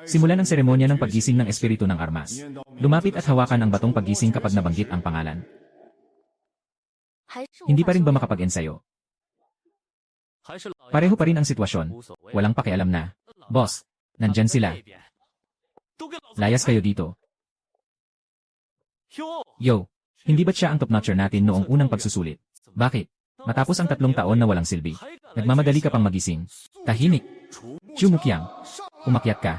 Simulan ang seremonya ng paggising ng espiritu ng armas. Lumapit at hawakan ang batong paggising kapag nabanggit ang pangalan. Hindi pa rin ba makapag-ensayo? Pareho pa rin ang sitwasyon. Walang pakialam na. Boss, nandyan sila. Layas kayo dito. Yo, hindi ba't siya ang top-notcher natin noong unang pagsusulit? Bakit? Matapos ang 3 taon na walang silbi, nagmamadali ka pang magising. Tahimik. Chumukyang. Umakyat ka.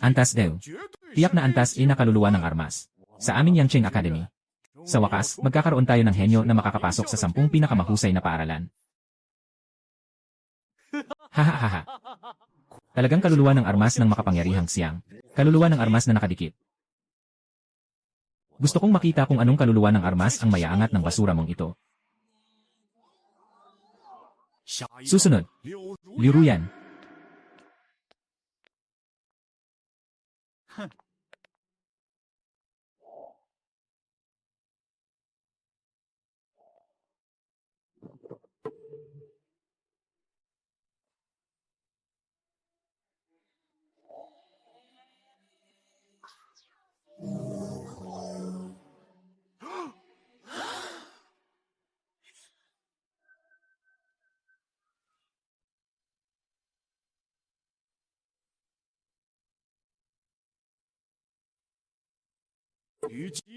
Antas Dew. Tiyak na antas ay nakaluluwa ng armas. Sa aming Yangcheng Academy. Sa wakas, magkakaroon tayo ng henyo na makakapasok sa 10 pinakamahusay na paaralan. Hahaha. Talagang kaluluwa ng armas ng makapangyarihang siyang. Kaluluwa ng armas na nakadikit. Gusto kong makita kung anong kaluluwa ng armas ang mayaangat ng basura mong ito. Susunod. Liu Ruyan.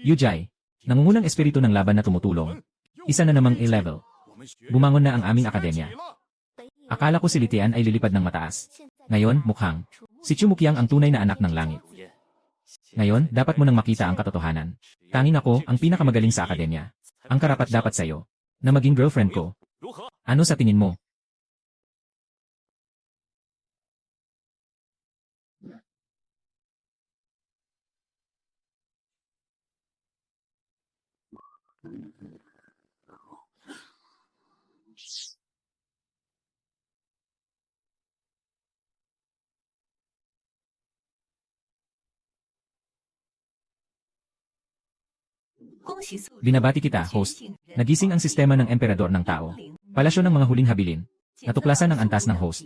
Yujai. Nangungunang espiritu ng laban na tumutulong. Isa na namang A-level. Bumangon na ang aming akademya. Akala ko si Litian ay lilipad ng mataas. Ngayon, mukhang si Chumukyang ang tunay na anak ng langit. Ngayon, dapat mo nang makita ang katotohanan. Tanging ako ang pinakamagaling sa akademya. Ang karapat-dapat sa'yo na maging girlfriend ko. Ano sa tingin mo? Binabati kita, host. Nagising ang sistema ng emperador ng tao. Palasyo ng mga huling habilin. Natuklasan ang antas ng host.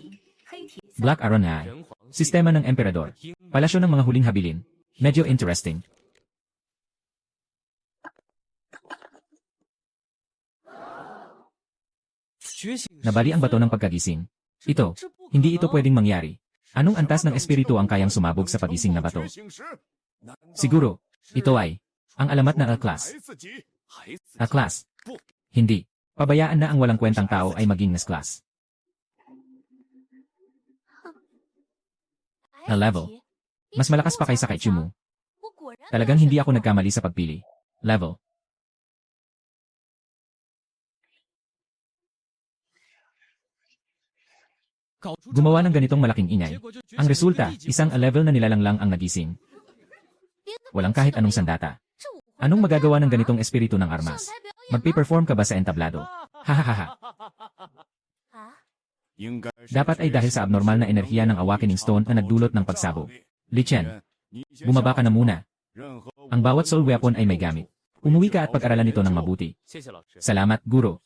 Black Aron Eye. Sistema ng emperador. Palasyo ng mga huling habilin. Medyo interesting. Nabali ang bato ng pagkagising. Hindi ito pwedeng mangyari. Anong antas ng espiritu ang kayang sumabog sa pagising na bato? Siguro, ito ay ang alamat na A-class. A-class. Hindi. Pabayaan na ang walang kwentang tao ay maging S-class. A-level. Mas malakas pa kaysa kay Chumu. Talagang hindi ako nagkamali sa pagpili. Level. Gumawa ng ganitong malaking ingay. Ang resulta, isang A-level na nilalanglang ang nagising. Walang kahit anong sandata. Anong magagawa ng ganitong espiritu ng armas? Magpe-perform ka ba sa entablado? Hahaha. Dapat ay dahil sa abnormal na enerhiya ng awakening stone na nagdulot ng pagsabog. Li Chen, bumaba ka na muna. Ang bawat soul weapon ay may gamit. Umuwi ka at pag-aralan ito ng mabuti. Salamat, guro.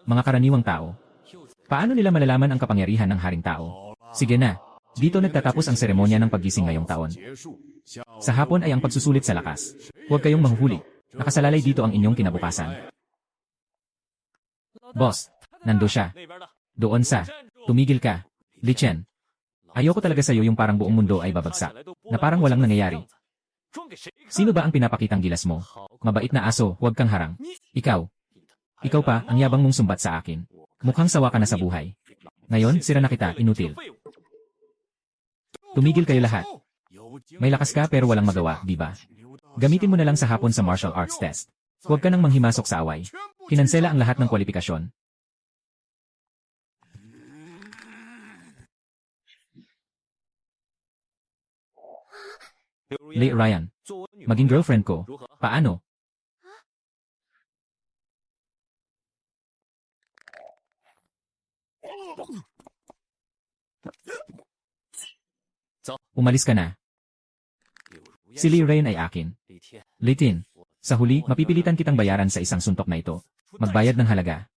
Mga karaniwang tao. Paano nila malalaman ang kapangyarihan ng haring tao? Sige na. Dito nagtatapos ang seremonya ng paggising ngayong taon. Sa hapon ay ang pagsusulit sa lakas. Huwag kayong mahuhuli. Nakasalalay dito ang inyong kinabukasan. Boss, nando siya. Doon sa, tumigil ka. Li Chen. Ayoko talaga sa'yo yung parang buong mundo ay babagsak. Na parang walang nangyayari. Sino ba ang pinapakitang gilas mo? Mabait na aso, huwag kang harang. Ikaw. Ikaw pa, ang yabang mong sumbat sa akin. Mukhang sawa ka na sa buhay. Ngayon, sira na kita, inutil. Tumigil kayo lahat. May lakas ka pero walang magawa, di ba? Gamitin mo na lang sa hapon sa martial arts test. Huwag ka nang manghimasok sa away. Kinansela ang lahat ng kwalifikasyon. Li Ryan. Maging girlfriend ko. Paano? Umalis ka na. Si Li Rain ay akin. Li Tin, sa huli, mapipilitan kitang bayaran sa isang suntok na ito. Magbayad ng halaga.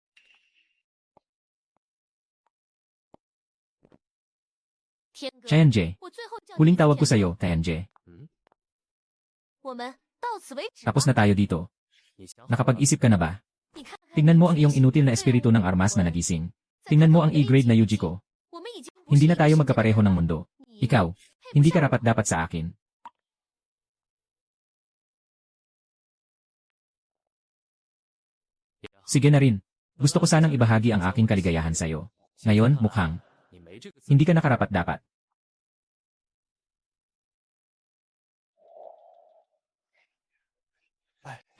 Tianjie, huling tawag ko sa'yo, Tianjie. Tapos na tayo dito. Nakapag-isip ka na ba? Tingnan mo ang iyong inutil na espiritu ng armas na nagising. Tingnan mo ang E-grade na Yuji ko. Hindi na tayo magkapareho ng mundo. Ikaw, hindi ka rapat-dapat sa akin. Sige na rin. Gusto ko sanang ibahagi ang aking kaligayahan sa'yo. Ngayon, mukhang hindi ka nakarapat-dapat.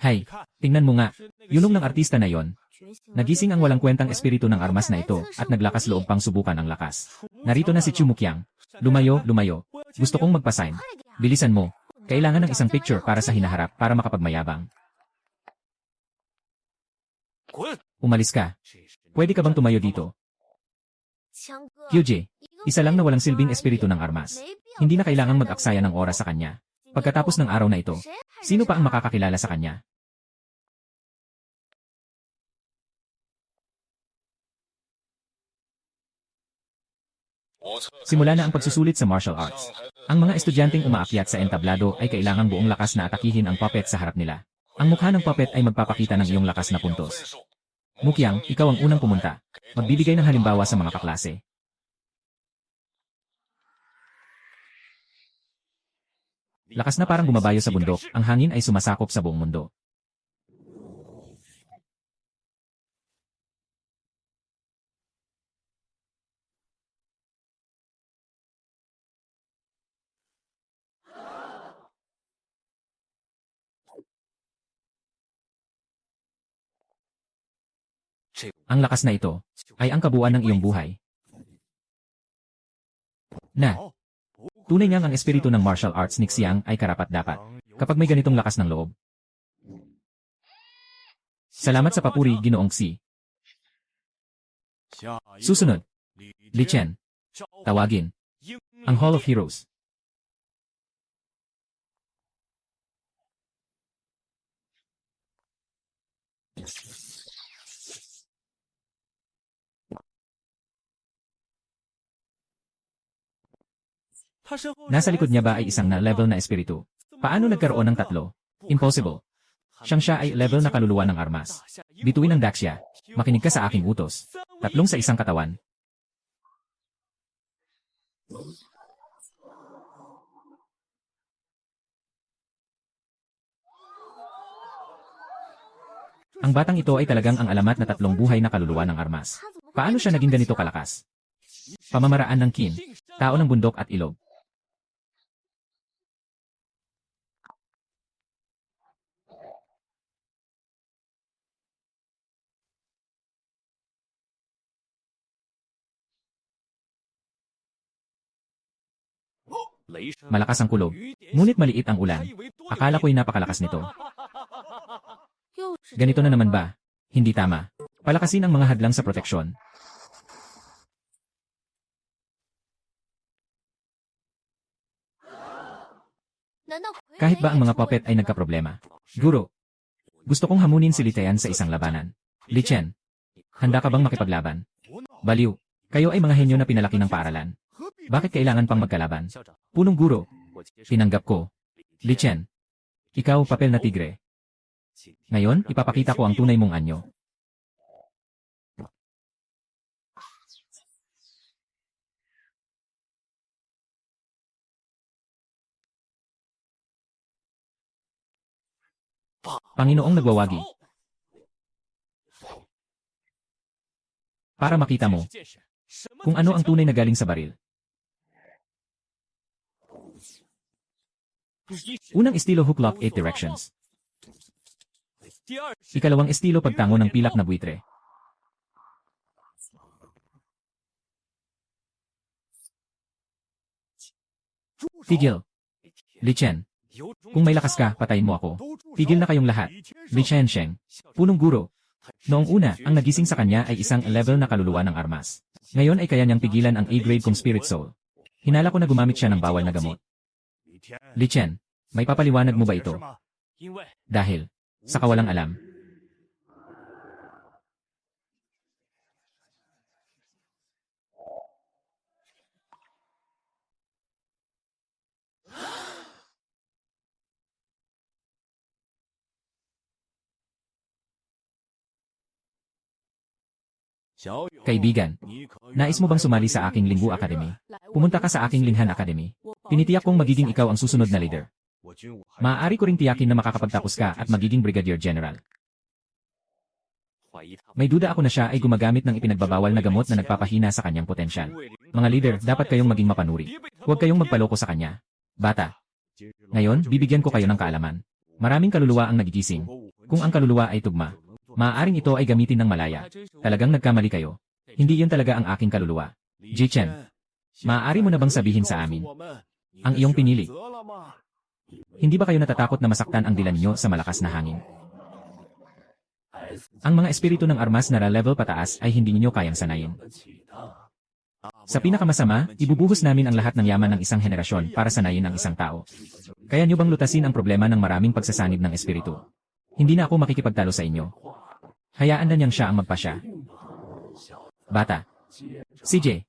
Hay, tingnan mo nga. Yunong ng artista na yon. Nagising ang walang kwentang espiritu ng armas na ito at naglakas loob pang subukan ang lakas. Narito na si Chumukyang. Lumayo, lumayo. Gusto kong magpasign. Bilisan mo. Kailangan ng isang picture para sa hinaharap para makapagmayabang. Umalis ka. Pwede ka bang tumayo dito? Kyuji, isa lang na walang silbing espiritu ng armas. Hindi na kailangang mag-aksaya ng oras sa kanya. Pagkatapos ng araw na ito, sino pa ang makakakilala sa kanya? Simula na ang pagsusulit sa martial arts. Ang mga estudyanteng umaakyat sa entablado ay kailangang buong lakas na atakihin ang puppet sa harap nila. Ang mukha ng puppet ay magpapakita ng iyong lakas na puntos. Mukyang, ikaw ang unang pumunta. Magbibigay ng halimbawa sa mga kaklase. Lakas na parang bumabayo sa bundok, ang hangin ay sumasakop sa buong mundo. Ang lakas na ito ay ang kabuuan ng iyong buhay. Tunay niyang ang espiritu ng martial arts ni Xiang ay karapat-dapat kapag may ganitong lakas ng loob. Salamat sa papuri, Ginoong Xi. Susunod, Li Chen. Tawagin ang Hall of Heroes. Nasa likod niya ba ay isang na-level na espiritu? Paano nagkaroon ng tatlo? Impossible. Siya ay level na kaluluwa ng armas. Bituin ang Daxia. Makinig ka sa aking utos. Tatlong sa isang katawan. Ang batang ito ay talagang ang alamat na tatlong buhay na kaluluwa ng armas. Paano siya naging ganito kalakas? Pamamaraan ng Qin, tao ng bundok at ilog. Malakas ang kulog, ngunit maliit ang ulan. Akala ko'y napakalakas nito. Ganito na naman ba? Hindi tama. Palakasin ang mga hadlang sa proteksyon. Kahit ba ang mga puppet ay nagkaproblema? Guro, gusto kong hamunin si Li Tian sa isang labanan. Li Chen, handa ka bang makipaglaban? Baliw, kayo ay mga henyo na pinalaki ng paaralan. Bakit kailangan pang magkalaban? Punong guro, tinanggap ko. Li Chen, ikaw papel na tigre. Ngayon, ipapakita ko ang tunay mong anyo. Panginoong nagwawagi. Para makita mo kung ano ang tunay na galing sa baril. Unang estilo hook lock 8 directions. Ikalawang estilo pagtango ng pilak na buitre. Tigil. Li Chen. Kung may lakas ka, patayin mo ako. Tigil na kayong lahat. Li Chen Sheng. Punong guro. Noong una, ang nagising sa kanya ay isang level na kaluluwa ng armas. Ngayon ay kaya niyang pigilan ang A-grade kong spirit soul. Hinala ko na gumamit siya ng bawal na gamot. Li Chen, May papaliwanag mo ba ito? Dahil, sa kawalang alam. Kaibigan, nais mo bang sumali sa aking Linggu Academy? Pumunta ka sa aking Linghan Academy. Tinitiyak kong magiging ikaw ang susunod na leader. Maaari ko ring tiyakin na makakapagtapos ka at magiging Brigadier General. May duda ako na siya ay gumagamit ng ipinagbabawal na gamot na nagpapahina sa kanyang potensyal. Mga leader, dapat kayong maging mapanuri. Huwag kayong magpaloko sa kanya. Bata. Ngayon, bibigyan ko kayo ng kaalaman. Maraming kaluluwa ang nagigising. Kung ang kaluluwa ay tugma, maaaring ito ay gamitin ng malaya. Talagang nagkamali kayo. Hindi yun talaga ang aking kaluluwa. Jichen, maaari mo na bang sabihin sa amin ang iyong pinili? Hindi ba kayo natatakot na masaktan ang dila ninyo sa malakas na hangin? Ang mga espiritu ng armas na level pataas ay hindi ninyo kayang sanayin. Sa pinakamasama, ibubuhos namin ang lahat ng yaman ng isang henerasyon para sanayin ang isang tao. Kaya nyo bang lutasin ang problema ng maraming pagsasanib ng espiritu? Hindi na ako makikipagtalo sa inyo. Hayaan na niyang siya ang magpasya. Bata. CJ.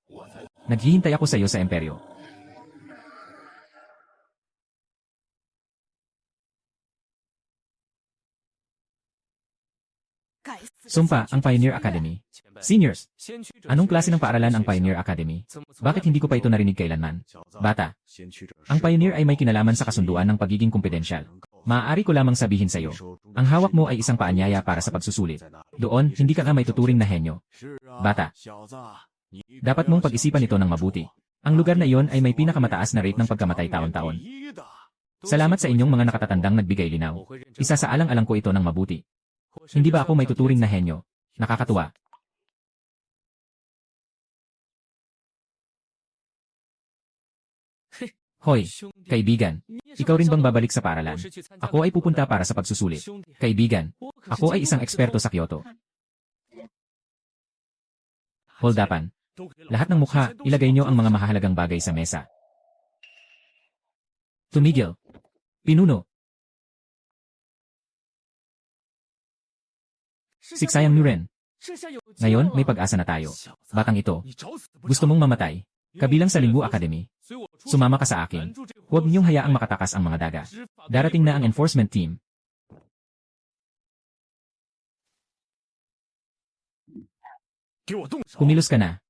Naghihintay ako sa iyo sa imperyo. Sumpa, ang Pioneer Academy. Seniors, anong klase ng paaralan ang Pioneer Academy? Bakit hindi ko pa ito narinig kailanman? Bata, ang Pioneer ay may kinalaman sa kasunduan ng pagiging kumpidensyal. Maaari ko lamang sabihin sa iyo, ang hawak mo ay isang paanyaya para sa pagsusulit. Doon, hindi ka nga may tuturing na henyo. Bata, dapat mong pag-isipan ito ng mabuti. Ang lugar na iyon ay may pinakamataas na rate ng pagkamatay taon-taon. Salamat sa inyong mga nakatatandang nagbigay linaw. Isa sa alang-alang ko ito ng mabuti. Hindi ba ako may tuturing na henyo? Nakakatuwa. Hoy, kaibigan, ikaw rin bang babalik sa paaralan? Ako ay pupunta para sa pagsusulit. Kaibigan, ako ay isang eksperto sa Kyoto. Holdapan. Lahat ng mukha, ilagay nyo ang mga mahahalagang bagay sa mesa. Tumigil. Pinuno. Siksayang Nuren. Ngayon, may pag-asa na tayo. Batang ito. Gusto mong mamatay? Kabilang sa Linggu Academy. Sumama ka sa akin. Huwag niyong hayaang makatakas ang mga daga. Darating na ang enforcement team. Kumilos ka na.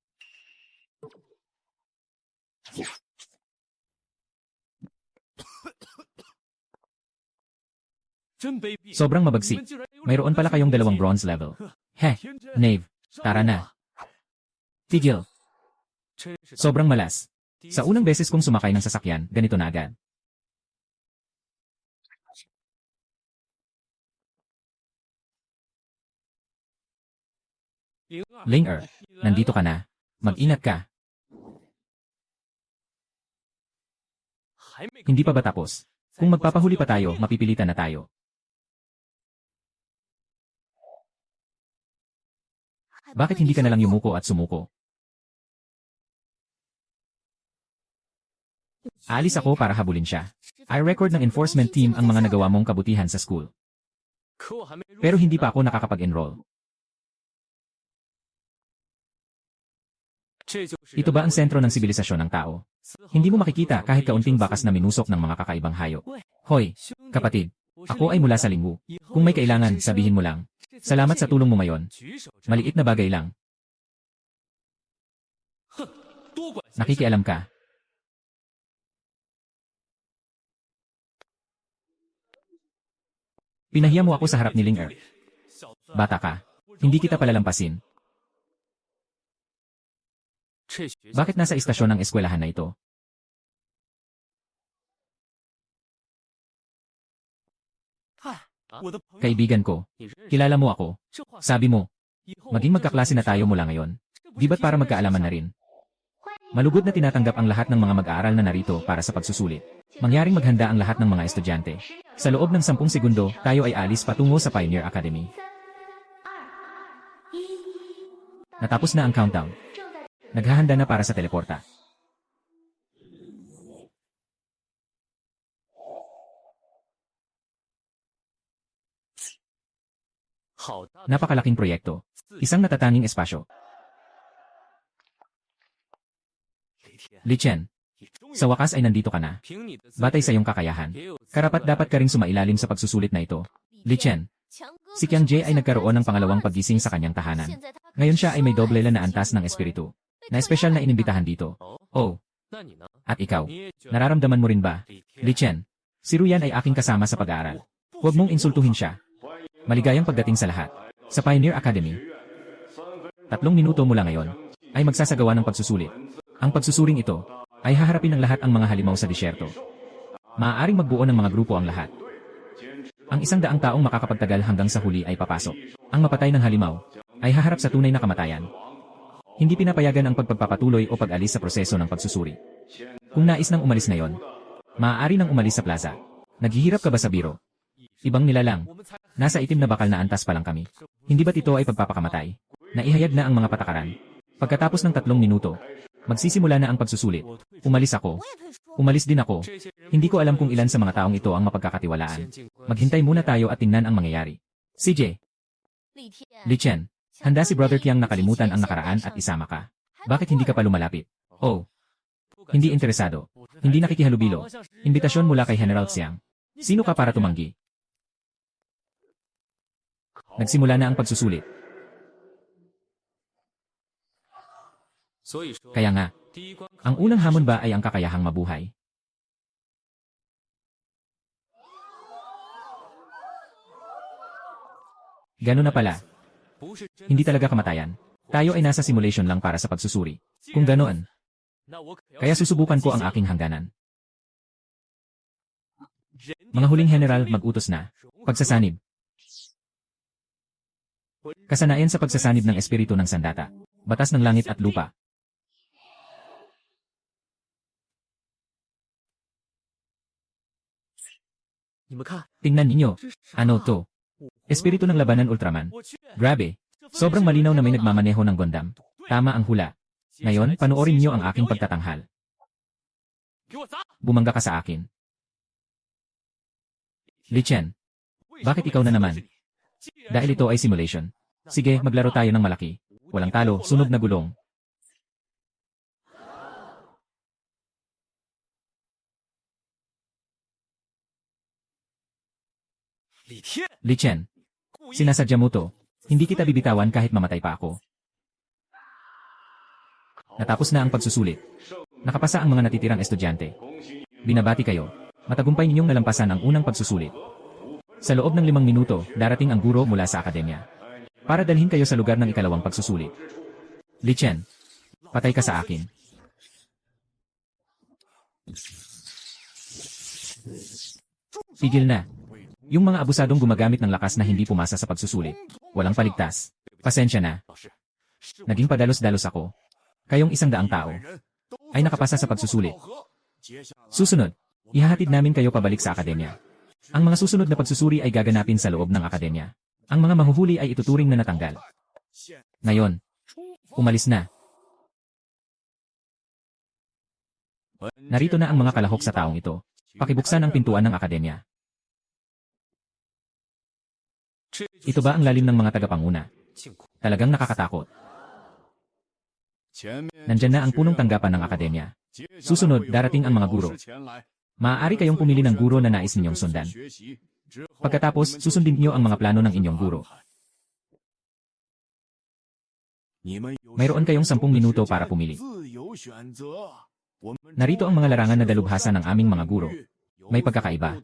Sobrang mabagsik. Mayroon pala kayong 2 bronze level. Heh, Knave. Tara na. Tigil. Sobrang malas. Sa unang beses kong sumakay ng sasakyan, ganito na agad. Ling-er, nandito ka na. Mag-ingat ka. Hindi pa ba tapos? Kung magpapahuli pa tayo, mapipilitan na tayo. Bakit hindi ka nalang yumuko at sumuko? Aalis ako para habulin siya. I-record ng enforcement team ang mga nagawa mong kabutihan sa school. Pero hindi pa ako nakakapag-enroll. Ito ba ang sentro ng sibilisasyon ng tao? Hindi mo makikita kahit kaunting bakas na minusok ng mga kakaibang hayop. Hoy, kapatid, ako ay mula sa Linggu. Kung may kailangan, sabihin mo lang. Salamat sa tulong mo ngayon. Maliit na bagay lang. Nakikialam ka. Pinahiya mo ako sa harap ni Ling-er. Bata ka. Hindi kita palalampasin. Bakit nasa istasyon ang eskwelahan na ito? Kaibigan ko, kilala mo ako. Sabi mo, maging magkaklase na tayo mula ngayon. Di ba't para magkaalaman na rin? Malugod na tinatanggap ang lahat ng mga mag-aaral na narito para sa pagsusulit. Mangyaring maghanda ang lahat ng mga estudyante. Sa loob ng 10 segundo, tayo ay alis patungo sa Pioneer Academy. Natapos na ang countdown. Naghahanda na para sa teleporta. Napakalaking proyekto. Isang natatanging espasyo. Li Chen, sa wakas ay nandito ka na. Batay sa iyong kakayahan, karapat-dapat ka ring sumailalim sa pagsusulit na ito. Li Chen, si Qiang Jie ay nagkaroon ng pangalawang paggising sa kanyang tahanan. Ngayon siya ay may doble na antas ng espiritu, na espesyal na inimbitahan dito. Oh, at ikaw, nararamdaman mo rin ba? Li Chen, si Ruyan ay aking kasama sa pag-aaral. Huwag mong insultuhin siya. Maligayang pagdating sa lahat. Sa Pioneer Academy, 3 minuto mula ngayon, ay magsasagawa ng pagsusulit. Ang pagsusuring ito, ay haharapin ng lahat ang mga halimaw sa disyerto. Maaaring magbuo ng mga grupo ang lahat. Ang 100 taong makakapagtagal hanggang sa huli ay papasok. Ang mapatay ng halimaw, ay haharap sa tunay na kamatayan. Hindi pinapayagan ang pagpapatuloy o pag-alis sa proseso ng pagsusuri. Kung nais nang umalis ngayon, maaari nang umalis sa plaza. Naghihirap ka ba sa biro? Ibang nilalang. Nasa itim na bakal na antas pa lang kami. Hindi ba't ito ay pagpapakamatay? Naihayag na ang mga patakaran. Pagkatapos ng 3 minuto, magsisimula na ang pagsusulit. Umalis ako. Umalis din ako. Hindi ko alam kung ilan sa mga taong ito ang mapagkakatiwalaan. Maghintay muna tayo at tingnan ang mangyayari. CJ. Li Chen, handa si Brother Qiang nakalimutan ang nakaraan at isama ka. Bakit hindi ka pa lumalapit? Oh. Hindi interesado. Hindi nakikihalubilo. Imbitasyon mula kay General Xiang. Sino ka para tumanggi? Nagsimula na ang pagsusulit. Kaya nga, ang unang hamon ba ay ang kakayahang mabuhay? Gano'n na pala. Hindi talaga kamatayan. Tayo ay nasa simulation lang para sa pagsusuri. Kung ganoon, kaya susubukan ko ang aking hangganan. Mga huling general, mag-utos na. Pagsasanib. Kasanayan sa pagsasanib ng espiritu ng sandata. Batas ng langit at lupa. Tingnan ninyo. Ano to? Espiritu ng labanan Ultraman. Grabe. Sobrang malinaw na may nagmamaneho ng Gundam. Tama ang hula. Ngayon, panoorin niyo ang aking pagtatanghal. Bumangga ka sa akin. Li Chen, bakit ikaw na naman? Dahil ito ay simulation. Sige, maglaro tayo ng malaki. Walang talo, sunog na gulong. Li Chen, sinasadya mo to. Hindi kita bibitawan kahit mamatay pa ako. Natapos na ang pagsusulit. Nakapasa ang mga natitirang estudyante. Binabati kayo. Matagumpay ninyong nalampasan ang unang pagsusulit. Sa loob ng 5 minuto, darating ang guro mula sa akademya. Para dalhin kayo sa lugar ng ikalawang pagsusulit. Li Chen, patay ka sa akin. Tigil na. Yung mga abusadong gumagamit ng lakas na hindi pumasa sa pagsusulit. Walang paligtas. Pasensya na. Naging padalos-dalos ako. Kayong 100 tao ay nakapasa sa pagsusulit. Susunod, ihahatid namin kayo pabalik sa akademya. Ang mga susunod na pagsusuri ay gaganapin sa loob ng akademya. Ang mga mahuhuli ay ituturing na natanggal. Ngayon, umalis na. Narito na ang mga kalahok sa taong ito. Pakibuksan ang pintuan ng akademya. Ito ba ang lalim ng mga tagapanguna? Talagang nakakatakot. Nandyan na ang punong tanggapan ng akademya. Susunod, darating ang mga guro. Maaari kayong pumili ng guro na nais ninyong sundan. Pagkatapos, susundin niyo ang mga plano ng inyong guro. Mayroon kayong 10 minuto para pumili. Narito ang mga larangan na dalubhasa ng aming mga guro. May pagkakaiba.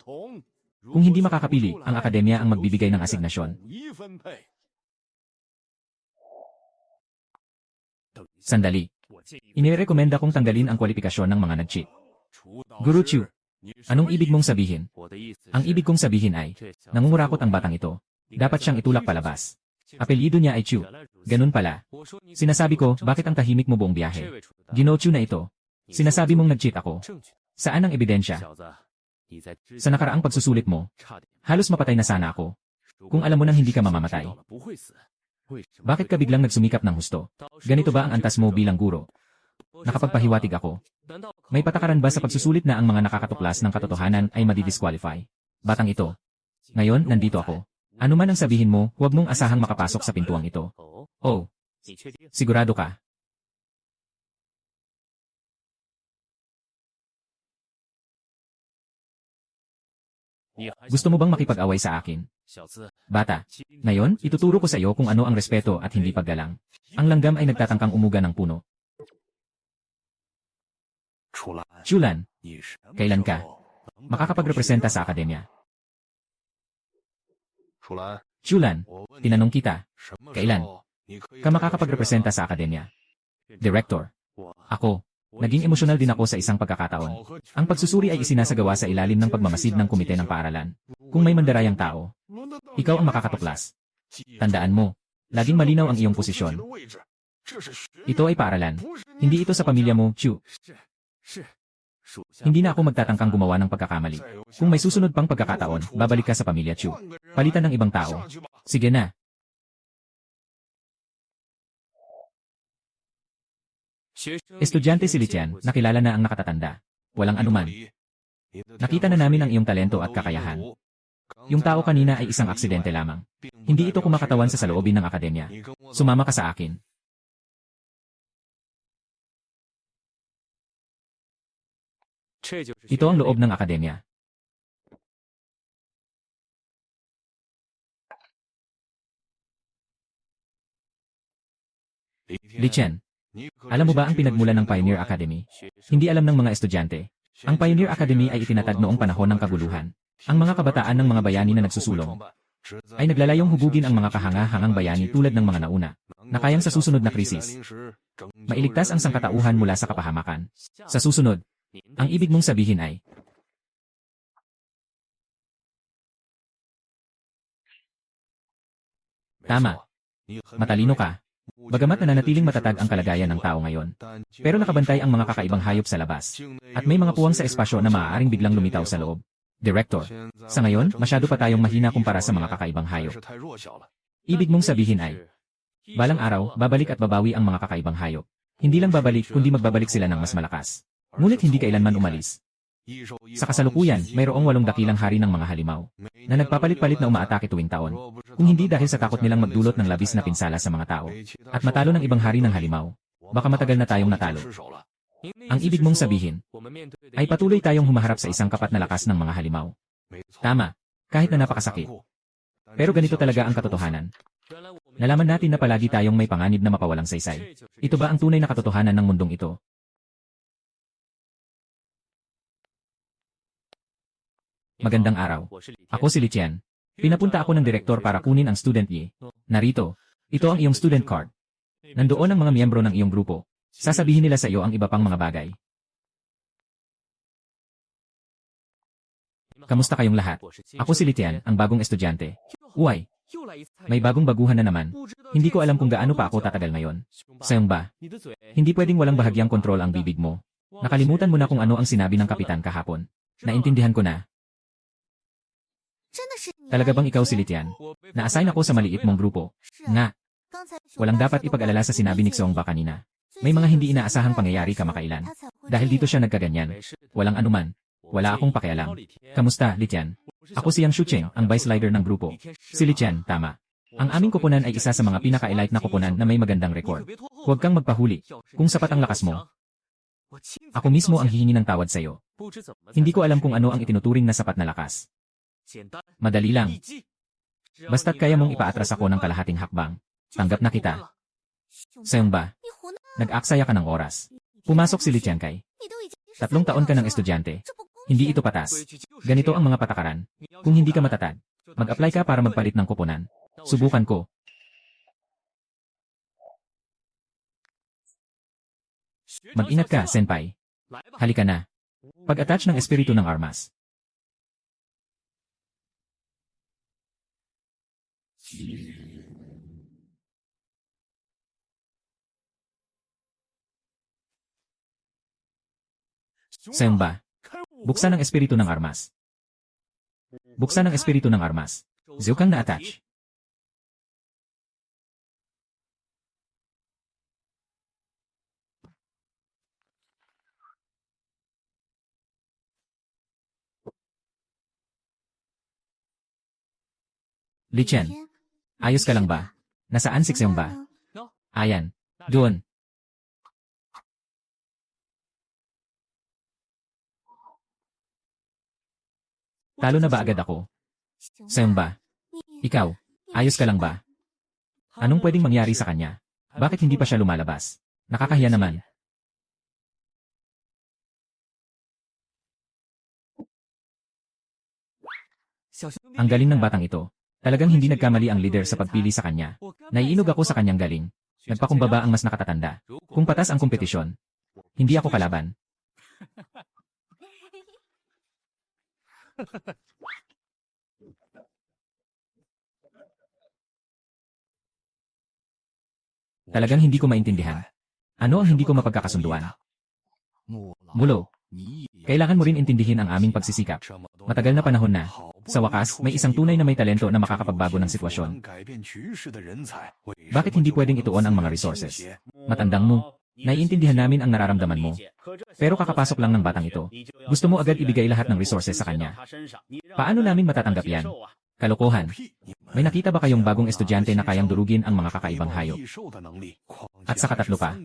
Kung hindi makakapili, ang akademya ang magbibigay ng asignasyon. Sandali. Inirekomenda kong tanggalin ang kwalifikasyon ng mga nag-cheat. Guru Chu, anong ibig mong sabihin? Ang ibig kong sabihin ay, nangungurakot ang batang ito. Dapat siyang itulak palabas. Apelyido niya ay Chu. Ganun pala. Sinasabi ko, bakit ang tahimik mo buong biyahe? Ginoo Chu na ito. Sinasabi mong nag-cheat ako. Saan ang ebidensya? Sa nakaraang pagsusulit mo, halos mapatay na sana ako. Kung alam mo nang hindi ka mamamatay. Bakit ka biglang nagsumikap ng husto? Ganito ba ang antas mo bilang guro? Nakapagpahiwatig ako. May patakaran ba sa pagsusulit na ang mga nakakatuklas ng katotohanan ay madidisqualify? Batang ito. Ngayon, nandito ako. Ano man ang sabihin mo, huwag mong asahang makapasok sa pintuang ito. Oh, sigurado ka? Gusto mo bang makipag-away sa akin? Bata, ngayon, ituturo ko sa iyo kung ano ang respeto at hindi paggalang. Ang langgam ay nagtatangkang umuga ng puno. Chulan, kailan ka makakapagrepresenta sa akademya? Chulan, tinanong kita, kailan ka makakapagrepresenta sa akademya? Director, ako. Naging emosyonal din ako sa isang pagkakataon. Ang pagsusuri ay isinasagawa sa ilalim ng pagmamasid ng komite ng paaralan. Kung may mandarayang tao, ikaw ang makakatuklas. Tandaan mo, laging malinaw ang iyong posisyon. Ito ay paaralan. Hindi ito sa pamilya mo, Chu. Hindi na ako magtatangkang gumawa ng pagkakamali. Kung may susunod pang pagkakataon, babalik ka sa pamilya Chu. Palitan ng ibang tao. Sige na. Estudyante si Lichian, nakilala na ang nakatatanda. Walang anuman. Nakita na namin ang iyong talento at kakayahan. Yung tao kanina ay isang aksidente lamang. Hindi ito kumakatawan sa saloobin ng akademya. Sumama ka sa akin. Ito ang loob ng akademya. Lichian, alam mo ba ang pinagmulan ng Pioneer Academy? Hindi alam ng mga estudyante. Ang Pioneer Academy ay itinatag noong panahon ng kaguluhan. Ang mga kabataan ng mga bayani na nagsusulong ay naglalayong hubugin ang mga kahanga-hangang bayani tulad ng mga nauna, na kayang sa susunod na krisis mailigtas ang sangkatauhan mula sa kapahamakan. Sa susunod, ang ibig mong sabihin ay tama. Matalino ka. Bagamat nananatiling matatag ang kalagayan ng tao ngayon, pero nakabantay ang mga kakaibang hayop sa labas. At may mga puwang sa espasyo na maaaring biglang lumitaw sa loob. Director, sa ngayon, masyado pa tayong mahina kumpara sa mga kakaibang hayop. Ibig mong sabihin ay, balang araw, babalik at babawi ang mga kakaibang hayop. Hindi lang babalik kundi magbabalik sila ng mas malakas. Ngunit hindi kailanman umalis. Sa kasalukuyan, mayroong 8 dakilang hari ng mga halimaw na nagpapalit-palit na umaatake tuwing taon. Kung hindi dahil sa takot nilang magdulot ng labis na pinsala sa mga tao at matalo ng ibang hari ng halimaw, baka matagal na tayong natalo. Ang ibig mong sabihin ay patuloy tayong humaharap sa isang kapat na lakas ng mga halimaw. Tama, kahit na napakasakit. Pero ganito talaga ang katotohanan. Nalaman natin na palagi tayong may panganib na mapawalang saysay. Ito ba ang tunay na katotohanan ng mundong ito? Magandang araw. Ako si Lichian. Pinapunta ako ng direktor para kunin ang student Y. Narito. Ito ang iyong student card. Nandoon ang mga miyembro ng iyong grupo. Sasabihin nila sa iyo ang iba pang mga bagay. Kamusta kayong lahat? Ako si Lichian, ang bagong estudyante. Uy, may bagong baguhan na naman. Hindi ko alam kung gaano pa ako tatagal ngayon. Sayang ba? Hindi pwedeng walang bahagyang kontrol ang bibig mo. Nakalimutan mo na kung ano ang sinabi ng kapitan kahapon. Naintindihan ko na. Talaga bang ikaw si Lichian? Na-assign ako sa maliit mong grupo. Nga. Walang dapat ipag-alala sa sinabi ni Xiongba kanina. May mga hindi inaasahang pangyayari kamakailan. Dahil dito siya nagkaganyan. Walang anuman. Wala akong pakialam. Kamusta, Lichian? Ako si Yang Shucheng, ang vice leader ng grupo. Si Lichian, tama. Ang aming koponan ay isa sa mga pinaka-elite na koponan na may magandang record. Huwag kang magpahuli. Kung sapat ang lakas mo, ako mismo ang hihingi ng tawad sa iyo. Hindi ko alam kung ano ang itinuturing na sapat na lakas. Madali lang. Basta't kaya mong ipaatras ako ng kalahating hakbang. Tanggap na kita. Sayang ba? Nag-aksaya ka ng oras. Pumasok si Lichian Kai. 3 taon ka ng estudyante. Hindi ito patas. Ganito ang mga patakaran. Kung hindi ka matatag, mag-apply ka para magpalit ng koponan. Subukan ko. Mag-ingat ka, senpai. Halika na. Pag-attach ng espiritu ng armas. Sayang ba? Buksan ang espiritu ng armas. Buksan ang espiritu ng armas. Zio kang na-attach. Li Chen, ayos ka lang ba? Nasaan si Xiong ba? Ayan. Doon. Talo na ba agad ako? Xiong ba? Ikaw, ayos ka lang ba? Anong pwedeng mangyari sa kanya? Bakit hindi pa siya lumalabas? Nakakahiya naman. Ang galing ng batang ito. Talagang hindi nagkamali ang leader sa pagpili sa kanya. Naiinog ako sa kanyang galing. Nagpakumbaba ang mas nakatatanda. Kung patas ang kompetisyon, hindi ako kalaban. Talagang hindi ko maintindihan. Ano ang hindi ko mapagkakasunduan? Mulo, kailangan mo rin intindihin ang aming pagsisikap. Matagal na panahon na. Sa wakas, may isang tunay na may talento na makakapagbago ng sitwasyon. Bakit hindi pwedeng ituon ang mga resources? Matandang mo, naiintindihan namin ang nararamdaman mo. Pero kakapasok lang ng batang ito. Gusto mo agad ibigay lahat ng resources sa kanya. Paano namin matatanggap yan? Kalokohan. May nakita ba kayong bagong estudyante na kayang durugin ang mga kakaibang hayop? At sa katatlo pa,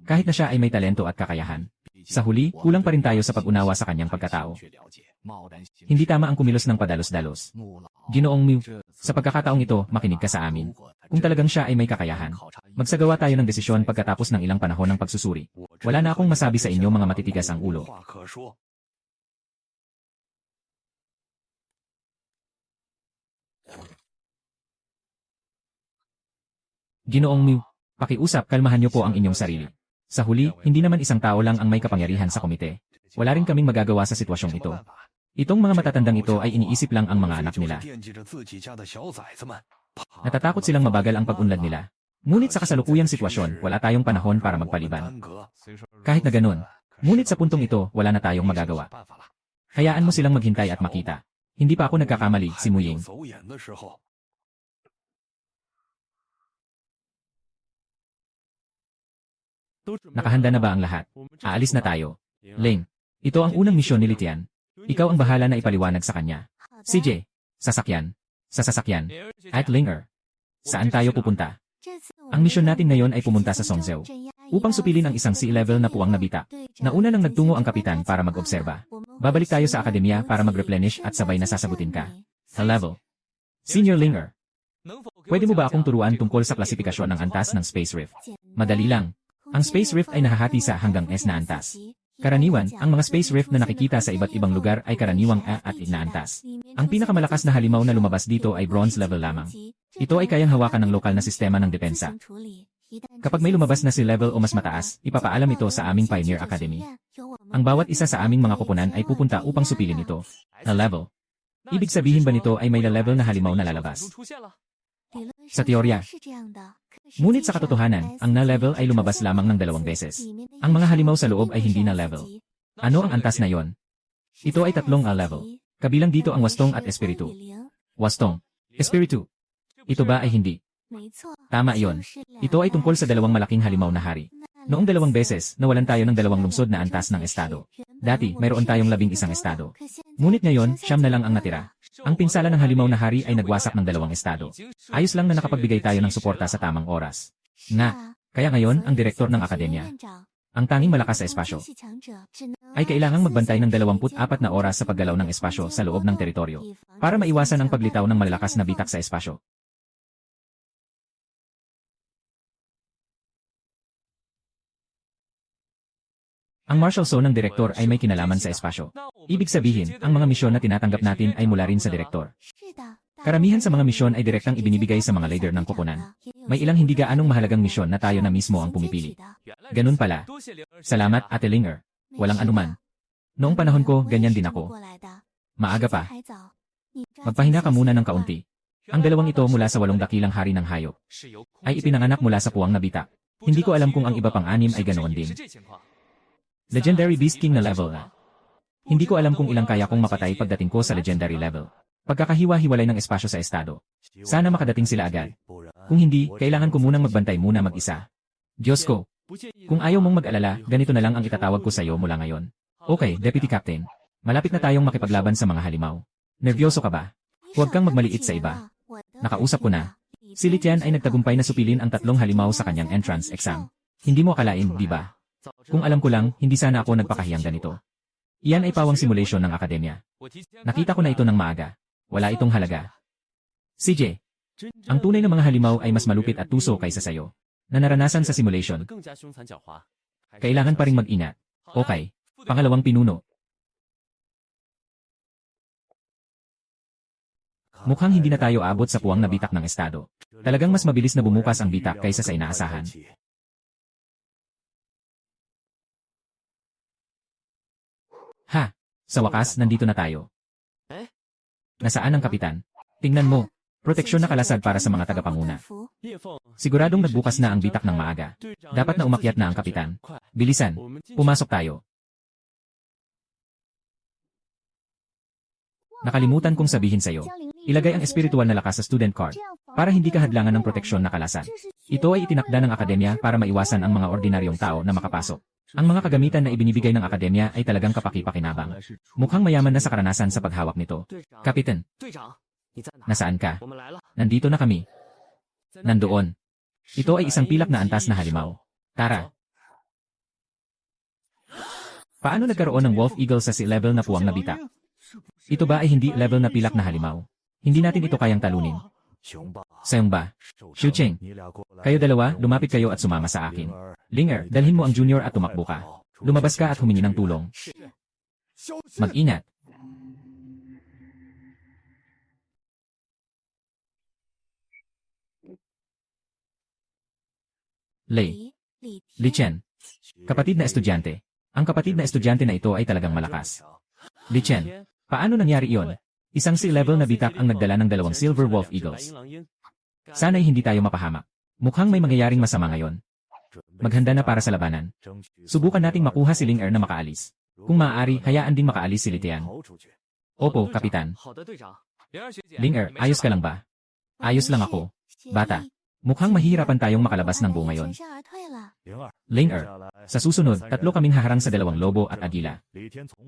kahit na siya ay may talento at kakayahan, sa huli, kulang pa rin tayo sa pag-unawa sa kanyang pagkatao. Hindi tama ang kumilos ng padalos-dalos. Ginoong Mew, sa pagkakataong ito, makinig ka sa amin. Kung talagang siya ay may kakayahan, magsagawa tayo ng desisyon pagkatapos ng ilang panahon ng pagsusuri. Wala na akong masabi sa inyo mga matitigas ang ulo. Ginoong Mew, pakiusap, kalmahan niyo po ang inyong sarili. Sa huli, hindi naman isang tao lang ang may kapangyarihan sa komite. Wala rin kaming magagawa sa sitwasyong ito. Itong mga matatandang ito ay iniisip lang ang mga anak nila. Natatakot silang mabagal ang pag-unlad nila. Ngunit sa kasalukuyang sitwasyon, wala tayong panahon para magpaliban. Kahit na ganun, ngunit sa puntong ito, wala na tayong magagawa. Hayaan mo silang maghintay at makita. Hindi pa ako nagkakamali, si Muying. Nakahanda na ba ang lahat? Aalis na tayo. Ling, ito ang unang misyon ni Litian. Ikaw ang bahala na ipaliwanag sa kanya. CJ, sasakyan. Sa sasakyan. At Linger. Saan tayo pupunta? Ang misyon natin ngayon ay pumunta sa Songzhou upang supilin ang isang sea level na puwang na bita. Nauna nang nagtungo ang kapitan para mag-obserba. Babalik tayo sa akademya para mag-replenish at sabay na sasagutin ka. Sa level. Senior Linger. Pwede mo ba akong turuan tungkol sa klasifikasyon ng antas ng Space Rift? Madali lang. Ang Space Rift ay nahahati sa hanggang S na antas. Karaniwan, ang mga Space Rift na nakikita sa iba't ibang lugar ay karaniwang A at I na antas. Ang pinakamalakas na halimaw na lumabas dito ay bronze level lamang. Ito ay kayang hawakan ng lokal na sistema ng depensa. Kapag may lumabas na si level o mas mataas, ipapaalam ito sa aming Pioneer Academy. Ang bawat isa sa aming mga kupunan ay pupunta upang supilin ito. Na level. Ibig sabihin ba nito ay may level na halimaw na lalabas? Sa teorya. Ngunit sa katotohanan, ang na-level ay lumabas lamang ng 2 beses. Ang mga halimaw sa loob ay hindi na-level. Ano ang antas na yon? Ito ay 3 level. Kabilang dito ang wastong at espiritu. Wastong. Espiritu. Ito ba ay hindi? Tama iyon. Ito ay tungkol sa 2 malaking halimaw na hari. Noong 2 beses, nawalan tayo ng 2 lungsod na antas ng estado. Dati, mayroon tayong 11 estado. Ngunit ngayon, 9 na lang ang natira. Ang pinsala ng halimaw na hari ay nagwasak ng 2 estado. Ayos lang na nakapagbigay tayo ng suporta sa tamang oras. Kaya ngayon, ang direktor ng akademya, ang tanging malakas sa espasyo, ay kailangang magbantay ng 24 na oras sa paggalaw ng espasyo sa loob ng teritoryo, para maiwasan ang paglitaw ng malalakas na bitak sa espasyo. Ang martial zone ng direktor ay may kinalaman sa espasyo. Ibig sabihin, ang mga misyon na tinatanggap natin ay mula rin sa direktor. Karamihan sa mga misyon ay direktang ibinibigay sa mga leader ng koponan. May ilang hindi gaanong mahalagang misyon na tayo na mismo ang pumipili. Ganun pala. Salamat, Ate Linger. Walang anuman. Noong panahon ko, ganyan din ako. Maaga pa. Magpahinga ka muna ng kaunti. Ang 2 ito mula sa 8 dakilang hari ng hayop ay ipinanganak mula sa puwang na bitak. Hindi ko alam kung ang iba pang 6 ay ganoon din. Legendary Beast King na level na. Hindi ko alam kung ilang kaya kong mapatay pagdating ko sa legendary level. Pagkakahiwa-hiwalay ng espasyo sa estado. Sana makadating sila agad. Kung hindi, kailangan ko munang magbantay muna mag-isa. Diyos ko. Kung ayaw mong mag-alala, ganito na lang ang itatawag ko sa iyo mula ngayon. Okay, Deputy Captain. Malapit na tayong makipaglaban sa mga halimaw. Nervyoso ka ba? Huwag kang magmaliit sa iba. Nakausap ko na. Si Li Tian ay nagtagumpay na supilin ang 3 halimaw sa kanyang entrance exam. Hindi mo akalain, di ba? Kung alam ko lang, hindi sana ako nagpakahiyang ganito. Iyan ay pawang simulation ng akademya. Nakita ko na ito ng maaga. Wala itong halaga. CJ, ang tunay na mga halimaw ay mas malupit at tuso kaysa sayo. Na naranasan sa simulation. Kailangan pa ring mag-ingat. Okay. Pangalawang pinuno. Mukhang hindi na tayo abot sa puwang na bitak ng estado. Talagang mas mabilis na bumukas ang bitak kaysa sa inaasahan. Ha! Sa wakas, nandito na tayo. Nasaan ang kapitan? Tingnan mo. Proteksyon na kalasag para sa mga tagapanguna. Siguradong nagbukas na ang bitak ng maaga. Dapat na umakyat na ang kapitan. Bilisan. Pumasok tayo. Nakalimutan kong sabihin sa'yo. Ilagay ang espiritual na lakas sa student card para hindi ka hadlangan ng proteksyon na kalasan. Ito ay itinakda ng akademya para maiwasan ang mga ordinaryong tao na makapasok. Ang mga kagamitan na ibinibigay ng akademya ay talagang kapaki-pakinabang. Mukhang mayaman na sa karanasan sa paghawak nito. Kapitan, nasaan ka? Nandito na kami. Nandoon. Ito ay isang pilak na antas na halimaw. Tara. Paano nagkaroon ng Wolf Eagle sa sea level na puwang na bitak? Ito ba ay hindi level na pilak na halimaw? Hindi natin ito kayang talunin. Sayong ba? Xiu Cheng. Kayo dalawa, lumapit kayo at sumama sa akin. Linger, dalhin mo ang junior at tumakbo ka. Lumabas ka at humingi ng tulong. Mag-ingat. Lei. Li Chen. Kapatid na estudyante. Ang kapatid na estudyante na ito ay talagang malakas. Li Chen. Paano nangyari iyon? Isang sea level na bitak ang nagdala ng 2 Silver Wolf Eagles. Sana'y hindi tayo mapahamak. Mukhang may mangyayaring masama ngayon. Maghanda na para sa labanan. Subukan nating makuha si Ling Er na makaalis. Kung maaari, hayaan din makaalis si Li Tian. Opo, Kapitan. Ling Er, ayos ka lang ba? Ayos lang ako. Bata, mukhang mahihirapan tayong makalabas ng buo ngayon. Ling Er, sa susunod, 3 kaming haharang sa 2 lobo at agila.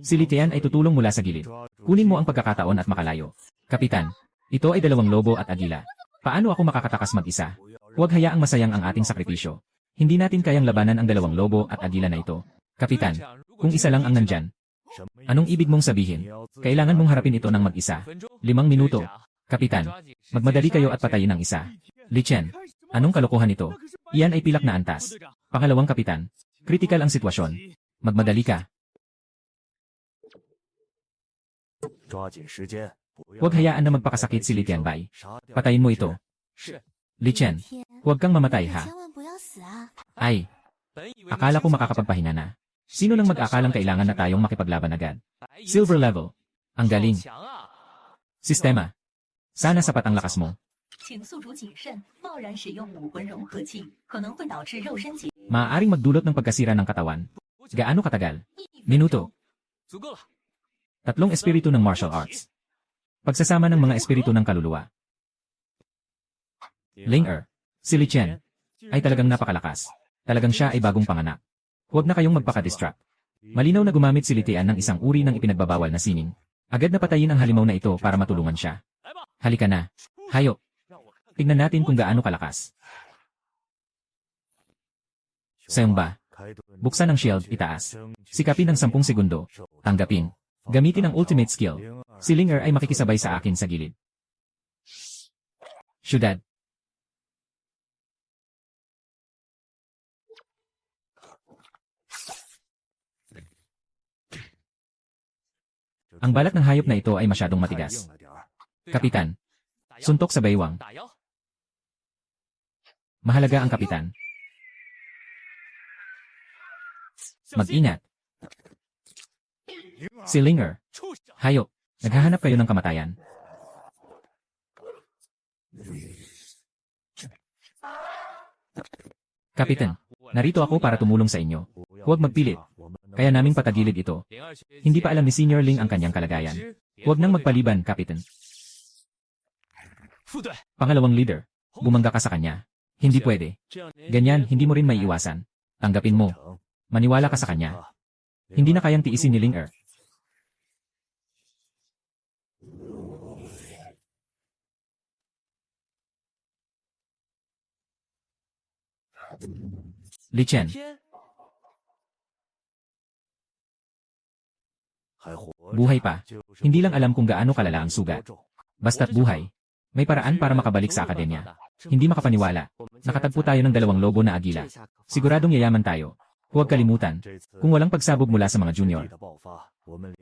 Si Li Tian ay tutulong mula sa gilid. Kunin mo ang pagkakataon at makalayo. Kapitan, ito ay 2 lobo at agila. Paano ako makakatakas mag-isa? Huwag hayaang masayang ang ating sakripisyo. Hindi natin kayang labanan ang 2 lobo at agila na ito. Kapitan, kung isa lang ang nandyan. Anong ibig mong sabihin? Kailangan mong harapin ito ng mag-isa. 5 minuto. Kapitan, magmadali kayo at patayin ang isa. Li Chen, anong kalokohan ito? Iyan ay pilak na antas. Pangalawang kapitan, kritikal ang sitwasyon. Magmadali ka. Huwag hayaan na magpakasakit si Li Tianbai. Patayin mo ito. Li Chen, huwag kang mamatay ha. Ay, akala ko makakapagpahinga na. Sino nang mag-akalang kailangan na tayong makipaglaban agad? Silver level. Ang galing. Sistema. Sana sapat ang lakas mo. Maaaring magdulot ng pagkasira ng katawan. Gaano katagal? Minuto. 3 espiritu ng martial arts. Pagsasama ng mga espiritu ng kaluluwa. Ling Er, si Li Chen, ay talagang napakalakas. Talagang siya ay bagong panganak. Huwag na kayong magpaka-distract. Malinaw na gumamit si Li Tian ng isang uri ng ipinagbabawal na sining. Agad na patayin ang halimaw na ito para matulungan siya. Halika na. Hayop. Tingnan natin kung gaano kalakas. Sayong ba? Buksan ang shield, itaas. Sikapin ng 10 segundo. Tanggapin. Gamitin ang ultimate skill. Si Ling Er ay makikisabay sa akin sa gilid. Syudad. Ang balat ng hayop na ito ay masyadong matigas. Kapitan. Suntok sa baywang. Mahalaga ang kapitan. Mag-ingat. Si Ling Er. Hayop. Naghahanap kayo ng kamatayan. Kapitan, narito ako para tumulong sa inyo. Huwag magpilit. Kaya naming patagilid ito. Hindi pa alam ni Senior Ling ang kanyang kalagayan. Huwag nang magpaliban, Kapitan. Pangalawang leader, bumangga ka sa kanya. Hindi pwede. Ganyan, hindi mo rin may iwasan. Tanggapin mo. Maniwala ka sa kanya. Hindi na kayang tiisin ni Ling Er. Li Chen, buhay pa. Hindi lang alam kung gaano kalala ang sugat. Basta't buhay. May paraan para makabalik sa akademya. Hindi makapaniwala. Nakatagpo tayo ng 2 lobo na agila. Siguradong yayaman tayo. Huwag kalimutan, kung walang pagsabog mula sa mga junior,